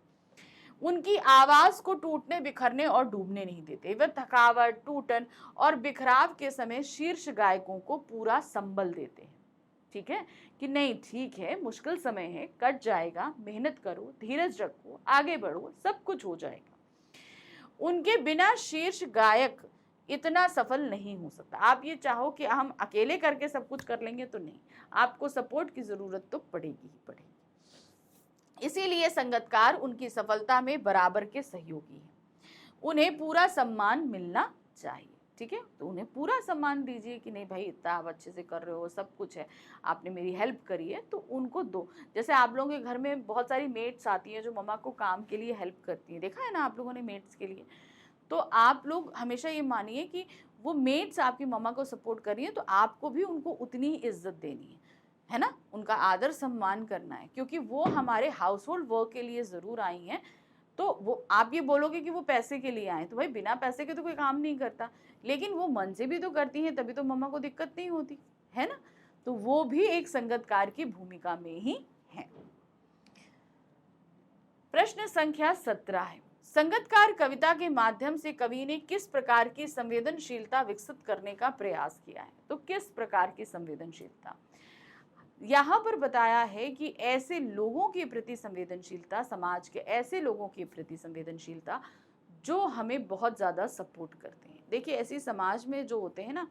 उनकी आवाज को टूटने, बिखरने और डूबने नहीं देते। वे थकावट, टूटन और बिखराव के समय शीर्ष गायकों को पूरा संबल देते हैं, ठीक है, कि नहीं ठीक है, मुश्किल समय है, कट जाएगा, मेहनत करो, धीरज रखो, आगे बढ़ो, सब कुछ हो जाएगा। उनके बिना शीर्ष गायक इतना सफल नहीं हो सकता। आप ये चाहो कि हम अकेले करके सब कुछ कर लेंगे तो नहीं, आपको सपोर्ट की जरूरत तो पड़ेगी ही पड़ेगी। इसीलिए संगतकार उनकी सफलता में बराबर के सहयोगी हैं। उन्हें पूरा सम्मान मिलना चाहिए, ठीक है। तो उन्हें पूरा सम्मान दीजिए कि नहीं भाई इतना आप अच्छे से कर रहे हो, सब कुछ है, आपने मेरी हेल्प करी है तो उनको दो। जैसे आप लोगों के घर में बहुत सारी मेट्स आती हैं जो मम्मा को काम के लिए हेल्प करती हैं, देखा है ना आप लोगों ने मेट्स के लिए। तो आप लोग हमेशा ये मानिए कि वो मेट्स आपकी मम्मा को सपोर्ट कर रही है, तो आपको भी उनको उतनी ही इज्जत देनी है ना, उनका आदर सम्मान करना है, क्योंकि वो हमारे हाउस होल्ड वर्क के लिए ज़रूर आई हैं। तो वो आप ये बोलोगे कि वो पैसे के लिए आए, तो भाई बिना पैसे के तो कोई काम नहीं करता, लेकिन वो मन से भी तो करती हैं, तभी तो मम्मा को दिक्कत नहीं होती है ना। तो वो भी एक संगतकार की भूमिका में ही है। प्रश्न संख्या 17 है, संगतकार कविता के माध्यम से कवि ने किस प्रकार की संवेदनशीलता विकसित करने का प्रयास किया है? तो किस प्रकार की संवेदनशीलता यहाँ पर बताया है कि ऐसे लोगों के प्रति संवेदनशीलता, समाज के ऐसे लोगों के प्रति संवेदनशीलता जो हमें बहुत ज़्यादा सपोर्ट करते हैं। देखिए ऐसी समाज में जो होते हैं ना,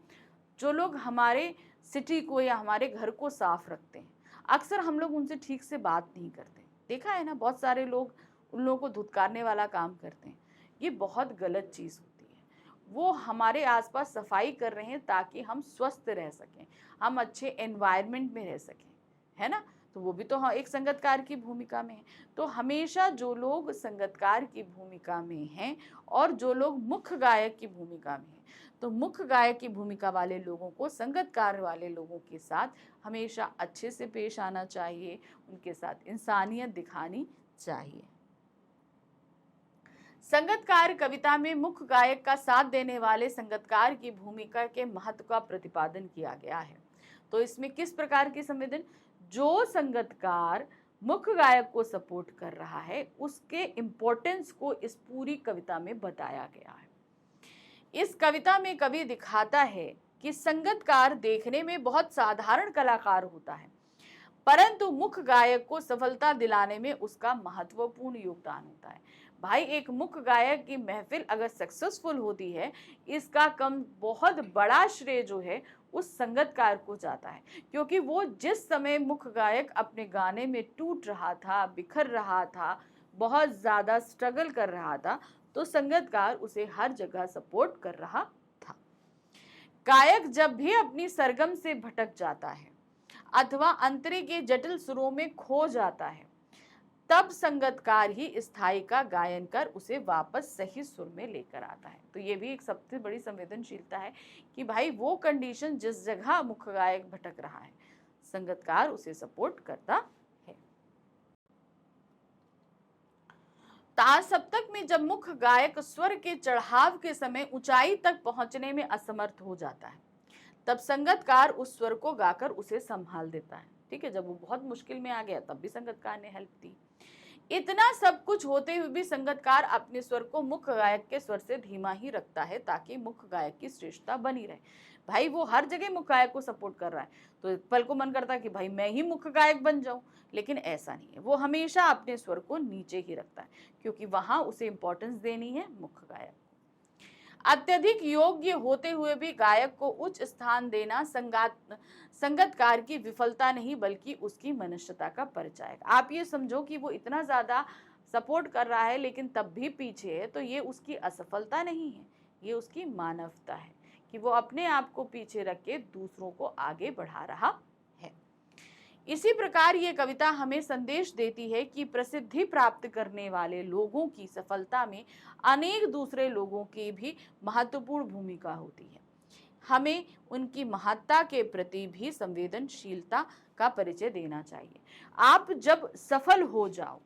जो लोग हमारे सिटी को या हमारे घर को साफ रखते हैं, अक्सर हम लोग उनसे ठीक से बात नहीं करते। देखा है ना, बहुत सारे लोग उन लोगों को धुतकारने वाला काम करते हैं। ये बहुत गलत चीज़ होती है। वो हमारे आसपास सफाई कर रहे हैं ताकि हम स्वस्थ रह सकें, हम अच्छे एनवायरनमेंट में रह सकें, है ना। तो वो भी तो हाँ एक संगतकार की भूमिका में है। तो हमेशा जो लोग संगतकार की भूमिका में हैं और जो लोग मुख्य गायक की भूमिका में हैं, तो मुख्य गायक की भूमिका वाले लोगों को संगतकार वाले लोगों के साथ हमेशा अच्छे से पेश आना चाहिए, उनके साथ इंसानियत दिखानी चाहिए। संगतकार कविता में मुख्य गायक का साथ देने वाले संगतकार की भूमिका के महत्व का प्रतिपादन किया गया है। तो इसमें किस प्रकार की संवेदन, जो संगतकार मुख्य गायक को सपोर्ट कर रहा है उसके इम्पोर्टेंस को इस पूरी कविता में बताया गया है। इस कविता में कवि दिखाता है कि संगतकार देखने में बहुत साधारण कलाकार होता है, परंतु मुख्य गायक को सफलता दिलाने में उसका महत्वपूर्ण योगदान होता है। भाई एक मुख्य गायक की महफिल अगर सक्सेसफुल होती है, इसका कम बहुत बड़ा श्रेय जो है उस संगतकार को जाता है, क्योंकि वो जिस समय मुख्य गायक अपने गाने में टूट रहा था, बिखर रहा था, बहुत ज़्यादा स्ट्रगल कर रहा था, तो संगतकार उसे हर जगह सपोर्ट कर रहा था। गायक जब भी अपनी सरगम से भटक जाता है अथवा अंतरे के जटिल सुरों में खो जाता है, तब संगतकार ही स्थाई का गायन कर उसे वापस सही सुर में लेकर आता है। तो ये भी एक सबसे बड़ी संवेदनशीलता है कि भाई वो कंडीशन जिस जगह मुख्य गायक भटक रहा है, संगतकार उसे सपोर्ट करता है। तार सप्तक में जब मुख्य गायक स्वर के चढ़ाव के समय ऊंचाई तक पहुंचने में असमर्थ हो जाता है, तब संगतकार उस स्वर को गाकर उसे संभाल देता है। ठीक है, जब वो बहुत मुश्किल में आ गया तब भी संगतकार ने हेल्प दी। इतना सब कुछ होते हुए भी संगतकार अपने स्वर को मुख्य गायक के स्वर से धीमा ही रखता है ताकि मुख्य गायक की श्रेष्ठता बनी रहे। भाई वो हर जगह मुख्य गायक को सपोर्ट कर रहा है, तो पल को मन करता है कि भाई मैं ही मुख्य गायक बन जाऊं, लेकिन ऐसा नहीं है। वो हमेशा अपने स्वर को नीचे ही रखता है, क्योंकि वहां उसे इंपॉर्टेंस देनी है मुख्य गायक। अत्यधिक योग्य होते हुए भी गायक को उच्च स्थान देना संगतकार की विफलता नहीं बल्कि उसकी मनुष्यता का परिचय है। आप ये समझो कि वो इतना ज्यादा सपोर्ट कर रहा है लेकिन तब भी पीछे है, तो ये उसकी असफलता नहीं है, ये उसकी मानवता है कि वो अपने आप को पीछे रख के दूसरों को आगे बढ़ा रहा है। इसी प्रकार ये कविता हमें संदेश देती है कि प्रसिद्धि प्राप्त करने वाले लोगों की सफलता में अनेक दूसरे लोगों की भी महत्वपूर्ण भूमिका होती है। हमें उनकी महत्ता के प्रति भी संवेदनशीलता का परिचय देना चाहिए। आप जब सफल हो जाओ,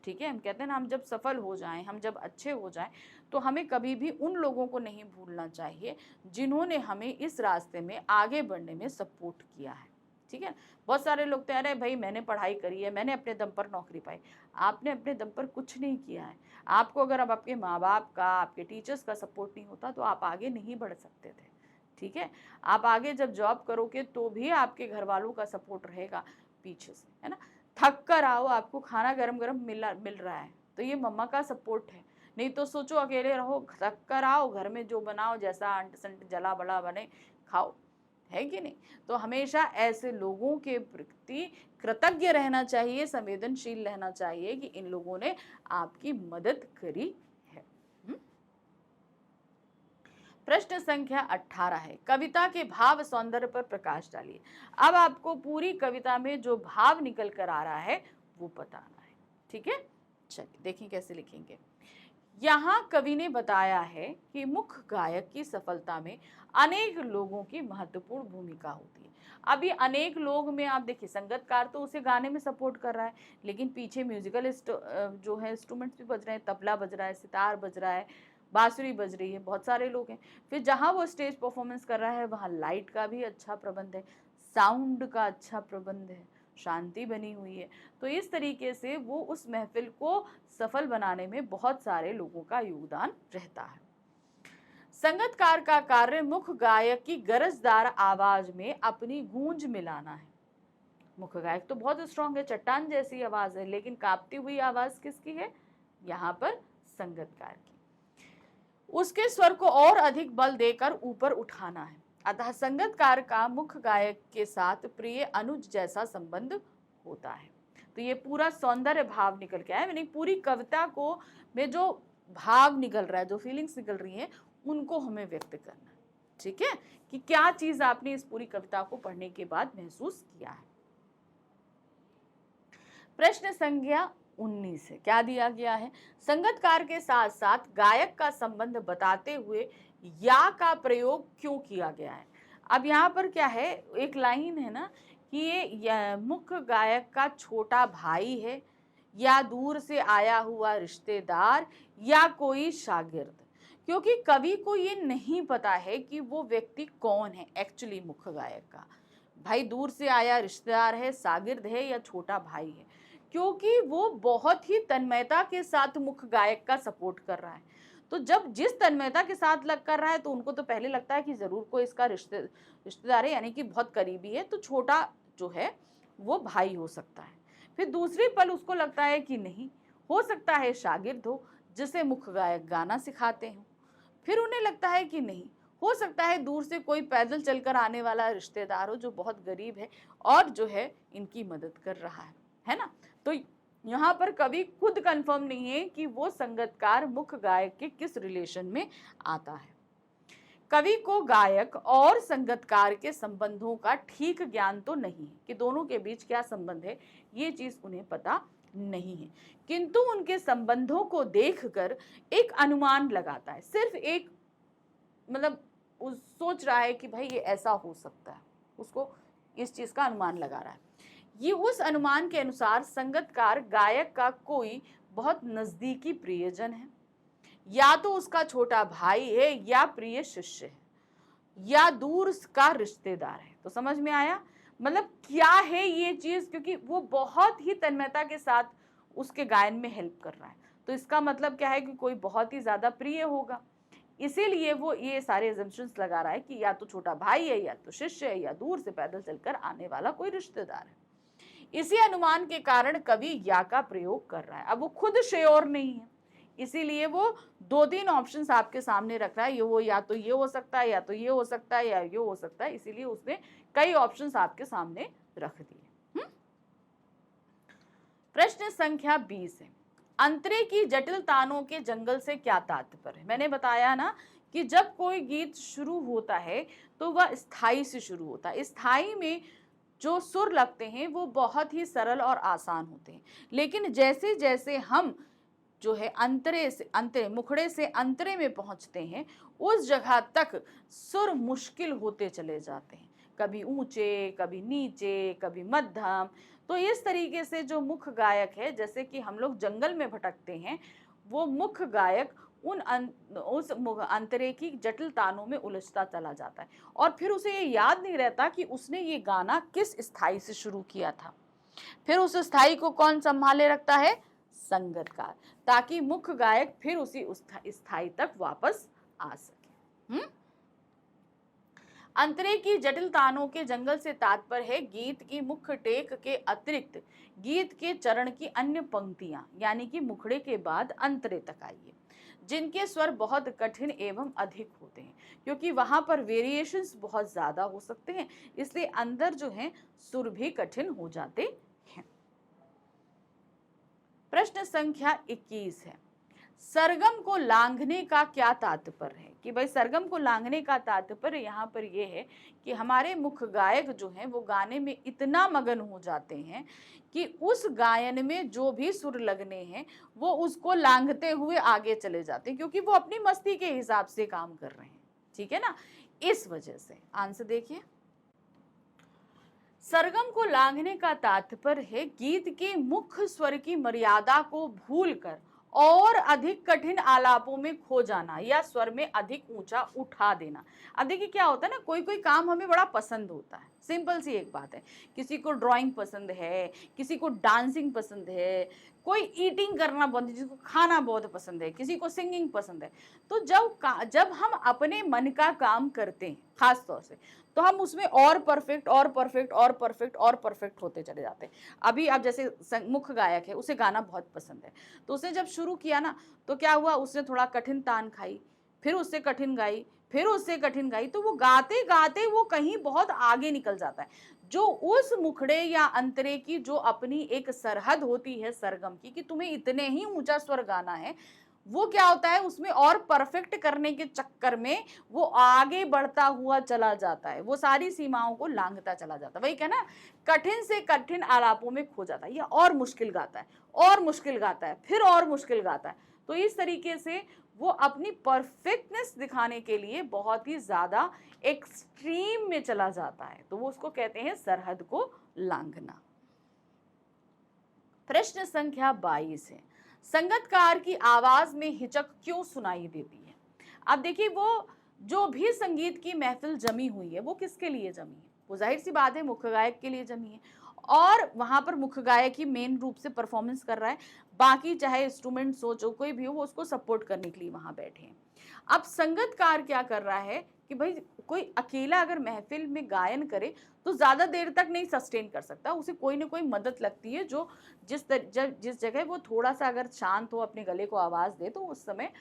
ठीक है, हम कहते हैं ना, हम जब सफल हो जाएं, हम जब अच्छे हो जाएं, तो हमें कभी भी उन लोगों को नहीं भूलना चाहिए जिन्होंने हमें इस रास्ते में आगे बढ़ने में सपोर्ट किया है। ठीक है, बहुत सारे लोग कह रहे हैं भाई मैंने पढ़ाई करी है, मैंने अपने दम पर नौकरी पाई। आपने अपने दम पर कुछ नहीं किया है। आपको अगर अब आपके माँ बाप का, आपके टीचर्स का सपोर्ट नहीं होता तो आप आगे नहीं बढ़ सकते थे। ठीक है, आप आगे जब जॉब करोगे तो भी आपके घर वालों का सपोर्ट रहेगा पीछे से, है ना। थक कर आओ, आपको खाना गरम गरम मिल रहा है तो ये मम्मा का सपोर्ट है। नहीं तो सोचो अकेले रहो, थक कर आओ, घर में जो बनाओ, जैसा अंट संट जला बड़ा बने खाओ, है कि नहीं। तो हमेशा ऐसे लोगों के प्रति कृतज्ञ रहना चाहिए, संवेदनशील रहना चाहिए कि इन लोगों ने आपकी मदद करी है। प्रश्न संख्या 18 है, कविता के भाव सौंदर्य पर प्रकाश डालिए। अब आपको पूरी कविता में जो भाव निकल कर आ रहा है वो बताना है। ठीक है, चलिए देखें कैसे लिखेंगे। यहाँ कवि ने बताया है कि मुख्य गायक की सफलता में अनेक लोगों की महत्वपूर्ण भूमिका होती है। अभी अनेक लोग में आप देखिए, संगतकार तो उसे गाने में सपोर्ट कर रहा है, लेकिन पीछे म्यूजिकल जो है इंस्ट्रूमेंट्स भी बज रहे हैं, तबला बज रहा है, सितार बज रहा है, बांसुरी बज रही है, बहुत सारे लोग हैं। फिर जहाँ वो स्टेज परफॉर्मेंस कर रहा है वहाँ लाइट का भी अच्छा प्रबंध है, साउंड का अच्छा प्रबंध है, शांति बनी हुई है। तो इस तरीके से वो उस महफिल को सफल बनाने में बहुत सारे लोगों का योगदान रहता है। संगतकार का कार्य मुख्य गायक की गरजदार आवाज में अपनी गूंज मिलाना है। मुख्य गायक तो बहुत स्ट्रांग है, चट्टान जैसी आवाज है, लेकिन कांपती हुई आवाज किसकी है? यहाँ पर संगतकार की। उसके स्वर को और अधिक बल देकर ऊपर उठाना है। अतः संगतकार का मुख्य गायक के साथ प्रिय अनुज जैसा संबंध होता है। तो ये पूरा सौंदर्य भाव निकल के आया, यानी पूरी कविता को में जो भाव निकल रहा है, जो फीलिंग्स निकल रही हैं, उनको हमें व्यक्त करना है। ठीक है, कि क्या चीज आपने इस पूरी कविता को पढ़ने के बाद महसूस किया है। प्रश्न संख्या 19 है, क्या दिया गया है? संगतकार के साथ साथ गायक का संबंध बताते हुए या का प्रयोग क्यों किया गया है? अब यहाँ पर क्या है, एक लाइन है ना कि ये मुख्य गायक का छोटा भाई है या दूर से आया हुआ रिश्तेदार या कोई शागिर्द, क्योंकि कवि को ये नहीं पता है कि वो व्यक्ति कौन है एक्चुअली मुख्य गायक का। भाई दूर से आया रिश्तेदार है, शागिर्द है या छोटा भाई है, क्योंकि वो बहुत ही तन्मयता के साथ मुख्य गायक का सपोर्ट कर रहा है। तो जब जिस तन्मयता के साथ लग कर रहा है तो उनको तो पहले लगता है कि जरूर कोई इसका रिश्तेदार है, यानी कि बहुत करीबी है, तो छोटा जो है वो भाई हो सकता है। फिर दूसरी पल उसको लगता है कि नहीं, हो सकता है शागिर्द हो जिसे मुख्य गायक गाना सिखाते हो। फिर उन्हें लगता है कि नहीं, हो सकता है दूर से कोई पैदल चलकर आने वाला रिश्तेदार हो जो बहुत गरीब है और जो है इनकी मदद कर रहा है ना। तो यहाँ पर कवि खुद कंफर्म नहीं है कि वो संगीतकार मुख्य गायक के किस रिलेशन में आता है। कवि को गायक और संगीतकार के संबंधों का ठीक ज्ञान तो नहीं है कि दोनों के बीच क्या संबंध है, ये चीज उन्हें पता नहीं है, किंतु उनके संबंधों को देखकर एक अनुमान लगाता है। सिर्फ एक मतलब उस सोच रहा है कि भाई ये ऐसा हो सकता है, उसको इस चीज का अनुमान लगा रहा है। ये उस अनुमान के अनुसार संगीतकार गायक का कोई बहुत नजदीकी प्रियजन है, या तो उसका छोटा भाई है, या प्रिय शिष्य है, या दूर का रिश्तेदार है। तो समझ में आया मतलब क्या है ये चीज, क्योंकि वो बहुत ही तन्मयता के साथ उसके गायन में हेल्प कर रहा है, तो इसका मतलब क्या है कि कोई बहुत ही ज्यादा प्रिय होगा, इसीलिए वो ये सारे एजम्पशंस लगा रहा है कि या तो छोटा भाई है, या तो शिष्य है, या दूर से पैदल चलकर आने वाला कोई रिश्तेदार है। इसी अनुमान के कारण कवि या का प्रयोग कर रहा है। अब वो खुद श्योर नहीं है, इसीलिए वो 2-3 ऑप्शंस आपके सामने रख रहा है, ये वो या तो ये हो सकता है, या तो ये हो सकता है, या ये हो सकता है, इसीलिए उसने कई ऑप्शंस आपके सामने रख दिए। प्रश्न संख्या 20 है, अंतरे की जटिल तानों के जंगल से क्या तात्पर्य है। मैंने बताया ना कि जब कोई गीत शुरू होता है तो वह स्थाई से शुरू होता है। स्थाई में जो सुर लगते हैं वो बहुत ही सरल और आसान होते हैं, लेकिन जैसे जैसे हम जो है अंतरे मुखड़े से अंतरे में पहुंचते हैं, उस जगह तक सुर मुश्किल होते चले जाते हैं, कभी ऊंचे, कभी नीचे, कभी मध्यम। तो इस तरीके से जो मुख्य गायक है, जैसे कि हम लोग जंगल में भटकते हैं, वो मुख्य गायक उस अंतरे की जटिल तानों में उलझता चला जाता है, और फिर उसे ये याद नहीं रहता कि उसने ये गाना किस स्थाई से शुरू किया था। फिर उस स्थाई को कौन संभाले रखता है, संगीतकार, ताकि मुख्य गायक फिर उसी स्थाई तक वापस आ सके। अंतरे की जटिल तानों के जंगल से तात्पर्य है गीत की मुख्य टेक के अतिरिक्त गीत के चरण की अन्य पंक्तियां, यानी कि मुखड़े के बाद अंतरे तक आइए, जिनके स्वर बहुत कठिन एवं अधिक होते हैं, क्योंकि वहां पर वेरिएशंस बहुत ज्यादा हो सकते हैं, इसलिए अंदर जो है सुर भी कठिन हो जाते हैं। प्रश्न संख्या 21 है, सरगम को लांघने का क्या तात्पर्य है। कि भाई सरगम को लांघने का तात्पर्य यहाँ पर यह है कि हमारे मुख्य गायक जो हैं वो गाने में इतना मगन हो जाते हैं कि उस गायन में जो भी सुर लगने हैं वो उसको लांघते हुए आगे चले जाते हैं, क्योंकि वो अपनी मस्ती के हिसाब से काम कर रहे हैं, ठीक है ना। इस वजह से आंसर देखिए, सरगम को लांघने का तात्पर्य है गीत के मुख्य स्वर की मर्यादा को भूलकर और अधिक कठिन आलापों में खो जाना, या स्वर में अधिक ऊंचा उठा देना। अब देखिए क्या होता है ना, कोई कोई काम हमें बड़ा पसंद होता है, सिंपल सी एक बात है, किसी को ड्राइंग पसंद है, किसी को डांसिंग पसंद है, कोई ईटिंग करना बहुत, जिसको खाना बहुत पसंद है, किसी को सिंगिंग पसंद है। तो जब हम अपने मन का काम करते हैं खास तौर से, तो हम उसमें और परफेक्ट और परफेक्ट और परफेक्ट और परफेक्ट होते चले जाते हैं। अभी अब जैसे मुख्य गायक है, उसे गाना बहुत पसंद है, तो उसने जब शुरू किया ना, तो क्या हुआ, उसने थोड़ा कठिन तान खाई, फिर उससे कठिन गाई, फिर उससे कठिन गाई, तो वो गाते गाते वो कहीं बहुत आगे निकल जाता है। जो उस मुखड़े या अंतरे की जो अपनी एक सरहद होती है सरगम की, कि तुम्हें इतने ही ऊंचा स्वर गाना है, वो क्या होता है, उसमें और परफेक्ट करने के चक्कर में वो आगे बढ़ता हुआ चला जाता है, वो सारी सीमाओं को लांघता चला जाता है। वही कहना, कठिन से कठिन आलापों में खो जाता है, या और मुश्किल गाता है, और मुश्किल गाता है, फिर और मुश्किल गाता है। तो इस तरीके से वो अपनी परफेक्टनेस दिखाने के लिए बहुत ही ज्यादा एक्सट्रीम में चला जाता है, तो वो उसको कहते हैं सरहद को लांघना। प्रश्न संख्या 22 है, संगीतकार की आवाज में हिचक क्यों सुनाई देती है। अब देखिए, वो जो भी संगीत की महफिल जमी हुई है वो किसके लिए जमी है, वो जाहिर सी बात है मुख्य गायक के लिए जमी है, और वहां पर मुख्य गायक ही मेन रूप से परफॉर्मेंस कर रहा है, बाकी चाहे इंस्ट्रूमेंट सोचो कोई भी हो, वो उसको सपोर्ट करने के लिए वहां बैठे हैं। अब संगीतकार क्या कर रहा है कि भाई कोई अकेला अगर महफिल में गायन करे तो ज्यादा देर तक नहीं सस्टेन कर सकता, उसे कोई ना कोई मदद लगती है, जो जिस जगह वो थोड़ा सा अगर शांत हो, अपने गले को आवाज दे, तो उस समय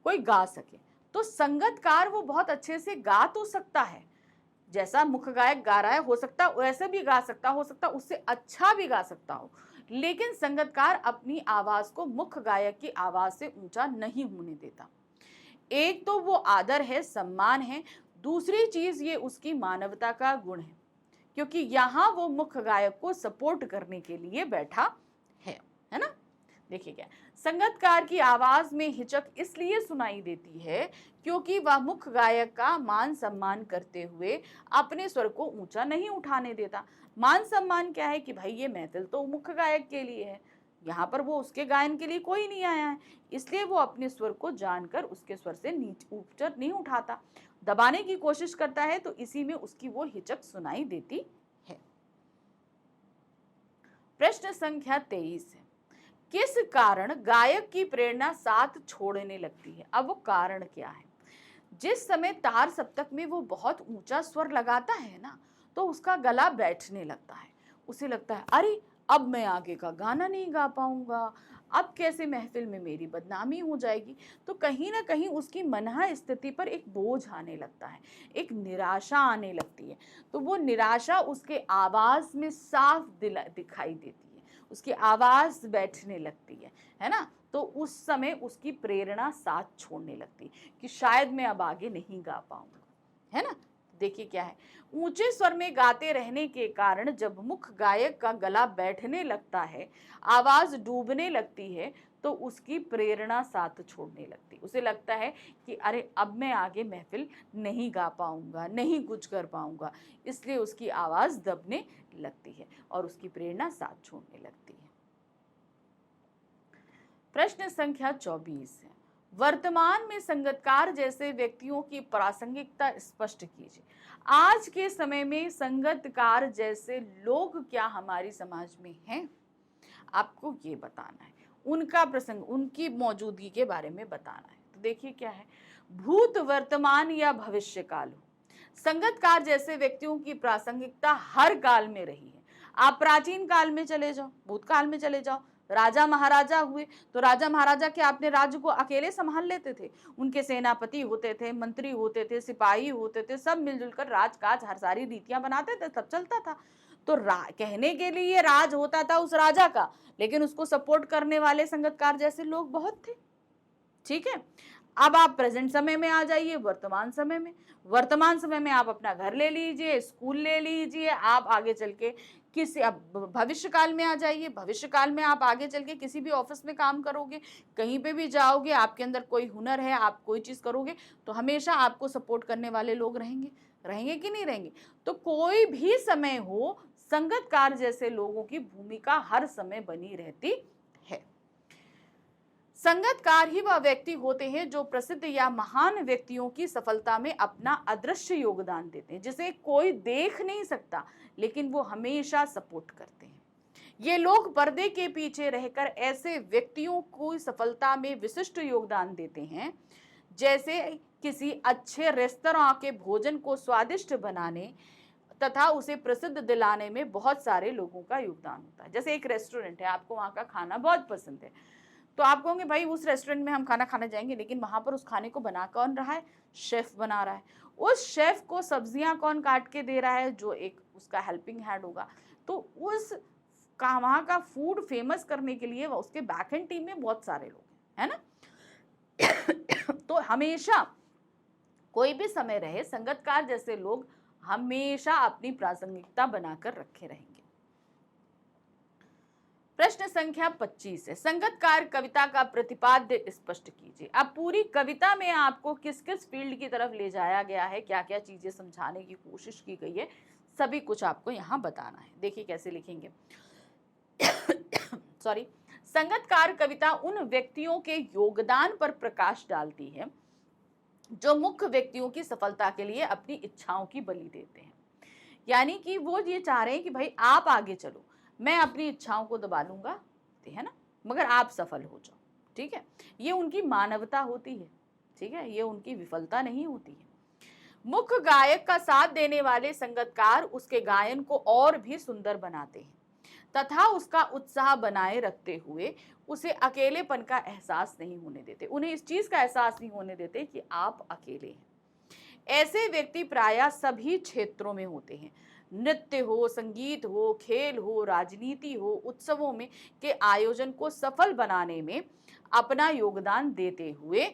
कोई गा सके। तो संगतकार वो बहुत अच्छे से गा तो सकता है, जैसा मुख्य गायक गा रहा है हो सकता है वैसे भी गा सकता, हो सकता उससे अच्छा भी गा सकता हो, लेकिन संगतकार अपनी आवाज को मुख्य गायक की आवाज से ऊंचा नहीं होने देता। एक तो वो आदर है, सम्मान है, दूसरी चीज ये उसकी मानवता का गुण है, क्योंकि यहाँ वो मुख्य गायक को सपोर्ट करने के लिए बैठा है ना। देखिए क्या, संगतकार की आवाज में हिचक इसलिए सुनाई देती है क्योंकि वह मुख्य गायक का मान सम्मान करते हुए अपने स्वर को ऊंचा नहीं उठाने देता। मान सम्मान क्या है कि भाई ये महफिल तो मुख्य गायक के लिए है, यहाँ पर वो उसके गायन के लिए कोई नहीं आया है, इसलिए वो अपने स्वर को जानकर उसके स्वर से नीचे ऊपर नहीं उठाता, दबाने की कोशिश करता है, तो इसी में उसकी वो हिचक सुनाई देती है। प्रश्न संख्या 23 है, किस कारण गायक की प्रेरणा साथ छोड़ने लगती है? अब वो कारण क्या है? जिस समय तार सप्तक में वो बहुत ऊंचा स्वर लगाता है ना, तो उसका गला बैठने लगता है, उसे लगता है अरे अब मैं आगे का गाना नहीं गा पाऊंगा, अब कैसे महफिल में मेरी बदनामी हो जाएगी। तो कहीं ना कहीं उसकी मनहा स्थिति पर एक बोझ आने लगता है, एक निराशा आने लगती है। तो वो निराशा उसके आवाज में साफ दिखाई देती है, उसकी आवाज बैठने लगती है ना। तो उस समय उसकी प्रेरणा साथ छोड़ने लगती है कि शायद मैं अब आगे नहीं गा पाऊंगा, है ना। देखिए क्या है, ऊंचे स्वर में गाते रहने के कारण जब मुख्य गायक का गला बैठने लगता है, आवाज डूबने लगती है, तो उसकी प्रेरणा साथ छोड़ने लगती है। उसे लगता है कि अरे अब मैं आगे महफिल नहीं गा पाऊंगा, नहीं कुछ कर पाऊंगा, इसलिए उसकी आवाज दबने लगती है और उसकी प्रेरणा साथ छोड़ने लगती है। प्रश्न संख्या 24 है, वर्तमान में संगतकार जैसे व्यक्तियों की प्रासंगिकता स्पष्ट कीजिए। आज के समय में संगतकार जैसे लोग क्या हमारी समाज में हैं? आपको ये बताना है, उनका प्रसंग, उनकी मौजूदगी के बारे में बताना है। तो देखिए क्या है, भूत, वर्तमान या भविष्य काल हो, संगतकार जैसे व्यक्तियों की प्रासंगिकता हर काल में रही है। आप प्राचीन काल में चले जाओ, भूतकाल में चले जाओ, राजा महाराजा हुए तो राजा महाराजा के अपने राज्य को अकेले संभाल लेते थे, उनके सेनापति होते थे, मंत्री होते थे, सिपाही होते थे, सब मिलजुल कर राजकाज हर सारी रीतियां बनाते थे, सब चलता था। तो कहने के लिए राज होता था उस राजा का, लेकिन उसको सपोर्ट करने वाले संगतकार जैसे लोग बहुत थे। ठीक है, अब आप प्रेजेंट समय में आ जाइए, वर्तमान समय में। वर्तमान समय में आप अपना घर ले लीजिए, स्कूल ले लीजिए, आप आगे चल के किसी, अब भविष्य काल में आ जाइए, भविष्य काल में आप आगे चल के किसी भी ऑफिस में काम करोगे, कहीं पे भी जाओगे, आपके अंदर कोई हुनर है, आप कोई चीज करोगे, तो हमेशा आपको सपोर्ट करने वाले लोग रहेंगे, रहेंगे कि नहीं रहेंगे। तो कोई भी समय हो, संगतकार जैसे लोगों की भूमिका हर समय बनी रहती है। संगतकार ही वह व्यक्ति होते हैं जो प्रसिद्ध या महान व्यक्तियों की सफलता में अपना अदृश्य योगदान देते हैं, जिसे कोई देख नहीं सकता लेकिन वो हमेशा सपोर्ट करते हैं। ये लोग पर्दे के पीछे रहकर ऐसे व्यक्तियों को सफलता में विशिष्ट योगदान देते हैं, जैसे किसी अच्छे रेस्तरां के भोजन को स्वादिष्ट बनाने तथा उसे प्रसिद्ध दिलाने में बहुत सारे लोगों का योगदान होता है। जैसे एक रेस्टोरेंट है, आपको वहाँ का खाना बहुत पसंद है, तो आप कहोगे भाई उस रेस्टोरेंट में हम खाना खाने जाएंगे, लेकिन वहां पर उस खाने को बना कौन रहा है? शेफ बना रहा है। उस शेफ को सब्जियां कौन काट के दे रहा है? जो एक उसका हेल्पिंग हैंड होगा। तो उस का वहां का फूड फेमस करने के लिए उसके बैक एंड टीम में बहुत सारे लोग हैं, है ना। तो हमेशा कोई भी समय रहे, संगतकार जैसे लोग हमेशा अपनी प्रासंगिकता बनाकर रखे रहेंगे। प्रश्न संख्या 25 है, संगतकार कविता का प्रतिपाद्य स्पष्ट कीजिए। अब पूरी कविता में आपको किस किस फील्ड की तरफ ले जाया गया है, क्या क्या चीजें समझाने की कोशिश की गई है, सभी कुछ आपको यहाँ बताना है। देखिए कैसे लिखेंगे। सॉरी, संगतकार कविता उन व्यक्तियों के योगदान पर प्रकाश डालती है जो मुख्य व्यक्तियों की सफलता के लिए अपनी इच्छाओं की बलि देते हैं। यानी कि वो ये चाह रहे हैं कि भाई आप आगे चलो, मैं अपनी इच्छाओं को दबा लूंगा, है ना, मगर आप सफल हो जाओ। ठीक है, ये उनकी मानवता होती है। ठीक है, ये उनकी विफलता नहीं होती है। मुख्य गायक का साथ देने वाले संगतकार उसके गायन को और भी सुंदर बनाते हैं। तथा उसका उत्साह बनाए रखते हुए उसे अकेलेपन का एहसास नहीं होने देते, उन्हें इस चीज का एहसास नहीं होने देते कि आप अकेले हैं। ऐसे व्यक्ति प्रायः सभी क्षेत्रों में होते हैं, नृत्य हो, संगीत हो, खेल हो, राजनीति हो, उत्सवों में के आयोजन को सफल बनाने में अपना योगदान देते हुए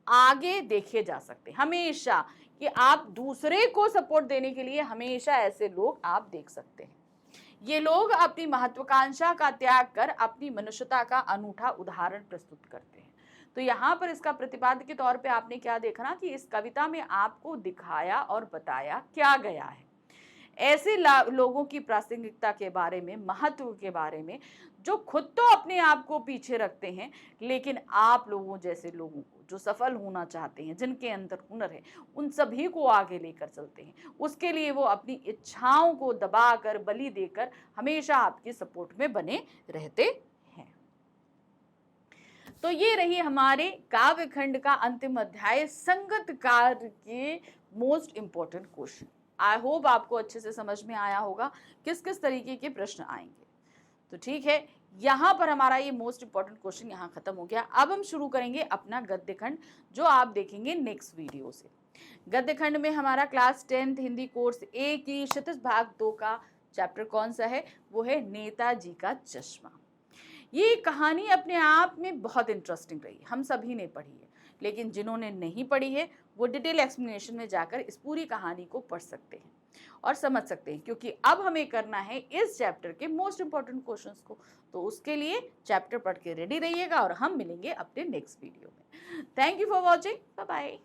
आगे देखे जा सकते हैं। हमेशा कि आप दूसरे को सपोर्ट देने के लिए हमेशा ऐसे लोग आप देख सकते हैं। ये लोग अपनी महत्वाकांक्षा का त्याग कर अपनी मनुष्यता का अनूठा उदाहरण प्रस्तुत करते हैं। तो यहाँ पर इसका प्रतिपाद्य के तौर पे आपने क्या देखा ना कि इस कविता में आपको दिखाया और बताया क्या गया है ऐसे लोगों की प्रासंगिकता के बारे में, महत्व के बारे में, जो खुद तो अपने आप को पीछे रखते हैं लेकिन आप लोगों जैसे लोगों को जो सफल होना चाहते हैं, जिनके अंदर हुनर है, उन सभी को आगे लेकर चलते हैं। उसके लिए वो अपनी इच्छाओं को दबाकर, बलि देकर हमेशा आपके सपोर्ट में बने रहते हैं। तो ये रही हमारे काव्य खंड का अंतिम अध्याय, संगतकार के most important question. I hope आपको अच्छे से समझ में आया होगा किस किस तरीके के प्रश्न आएंगे। तो ठीक है, यहाँ पर हमारा ये मोस्ट इंपॉर्टेंट क्वेश्चन यहाँ खत्म हो गया। अब हम शुरू करेंगे अपना गद्य खंड, जो आप देखेंगे नेक्स्ट वीडियो से। गद्य खंड में हमारा क्लास 10th हिंदी कोर्स ए की क्षितिज भाग 2 का चैप्टर कौन सा है? वो है नेताजी का चश्मा। ये कहानी अपने आप में बहुत इंटरेस्टिंग रही, हम सभी ने पढ़ी है, लेकिन जिन्होंने नहीं पढ़ी है वो डिटेल एक्सप्लेनेशन में जाकर इस पूरी कहानी को पढ़ सकते हैं और समझ सकते हैं, क्योंकि अब हमें करना है इस चैप्टर के मोस्ट इंपॉर्टेंट क्वेश्चंस को। तो उसके लिए चैप्टर पढ़ के रेडी रहिएगा और हम मिलेंगे अपने नेक्स्ट वीडियो में। Thank you for watching, bye bye.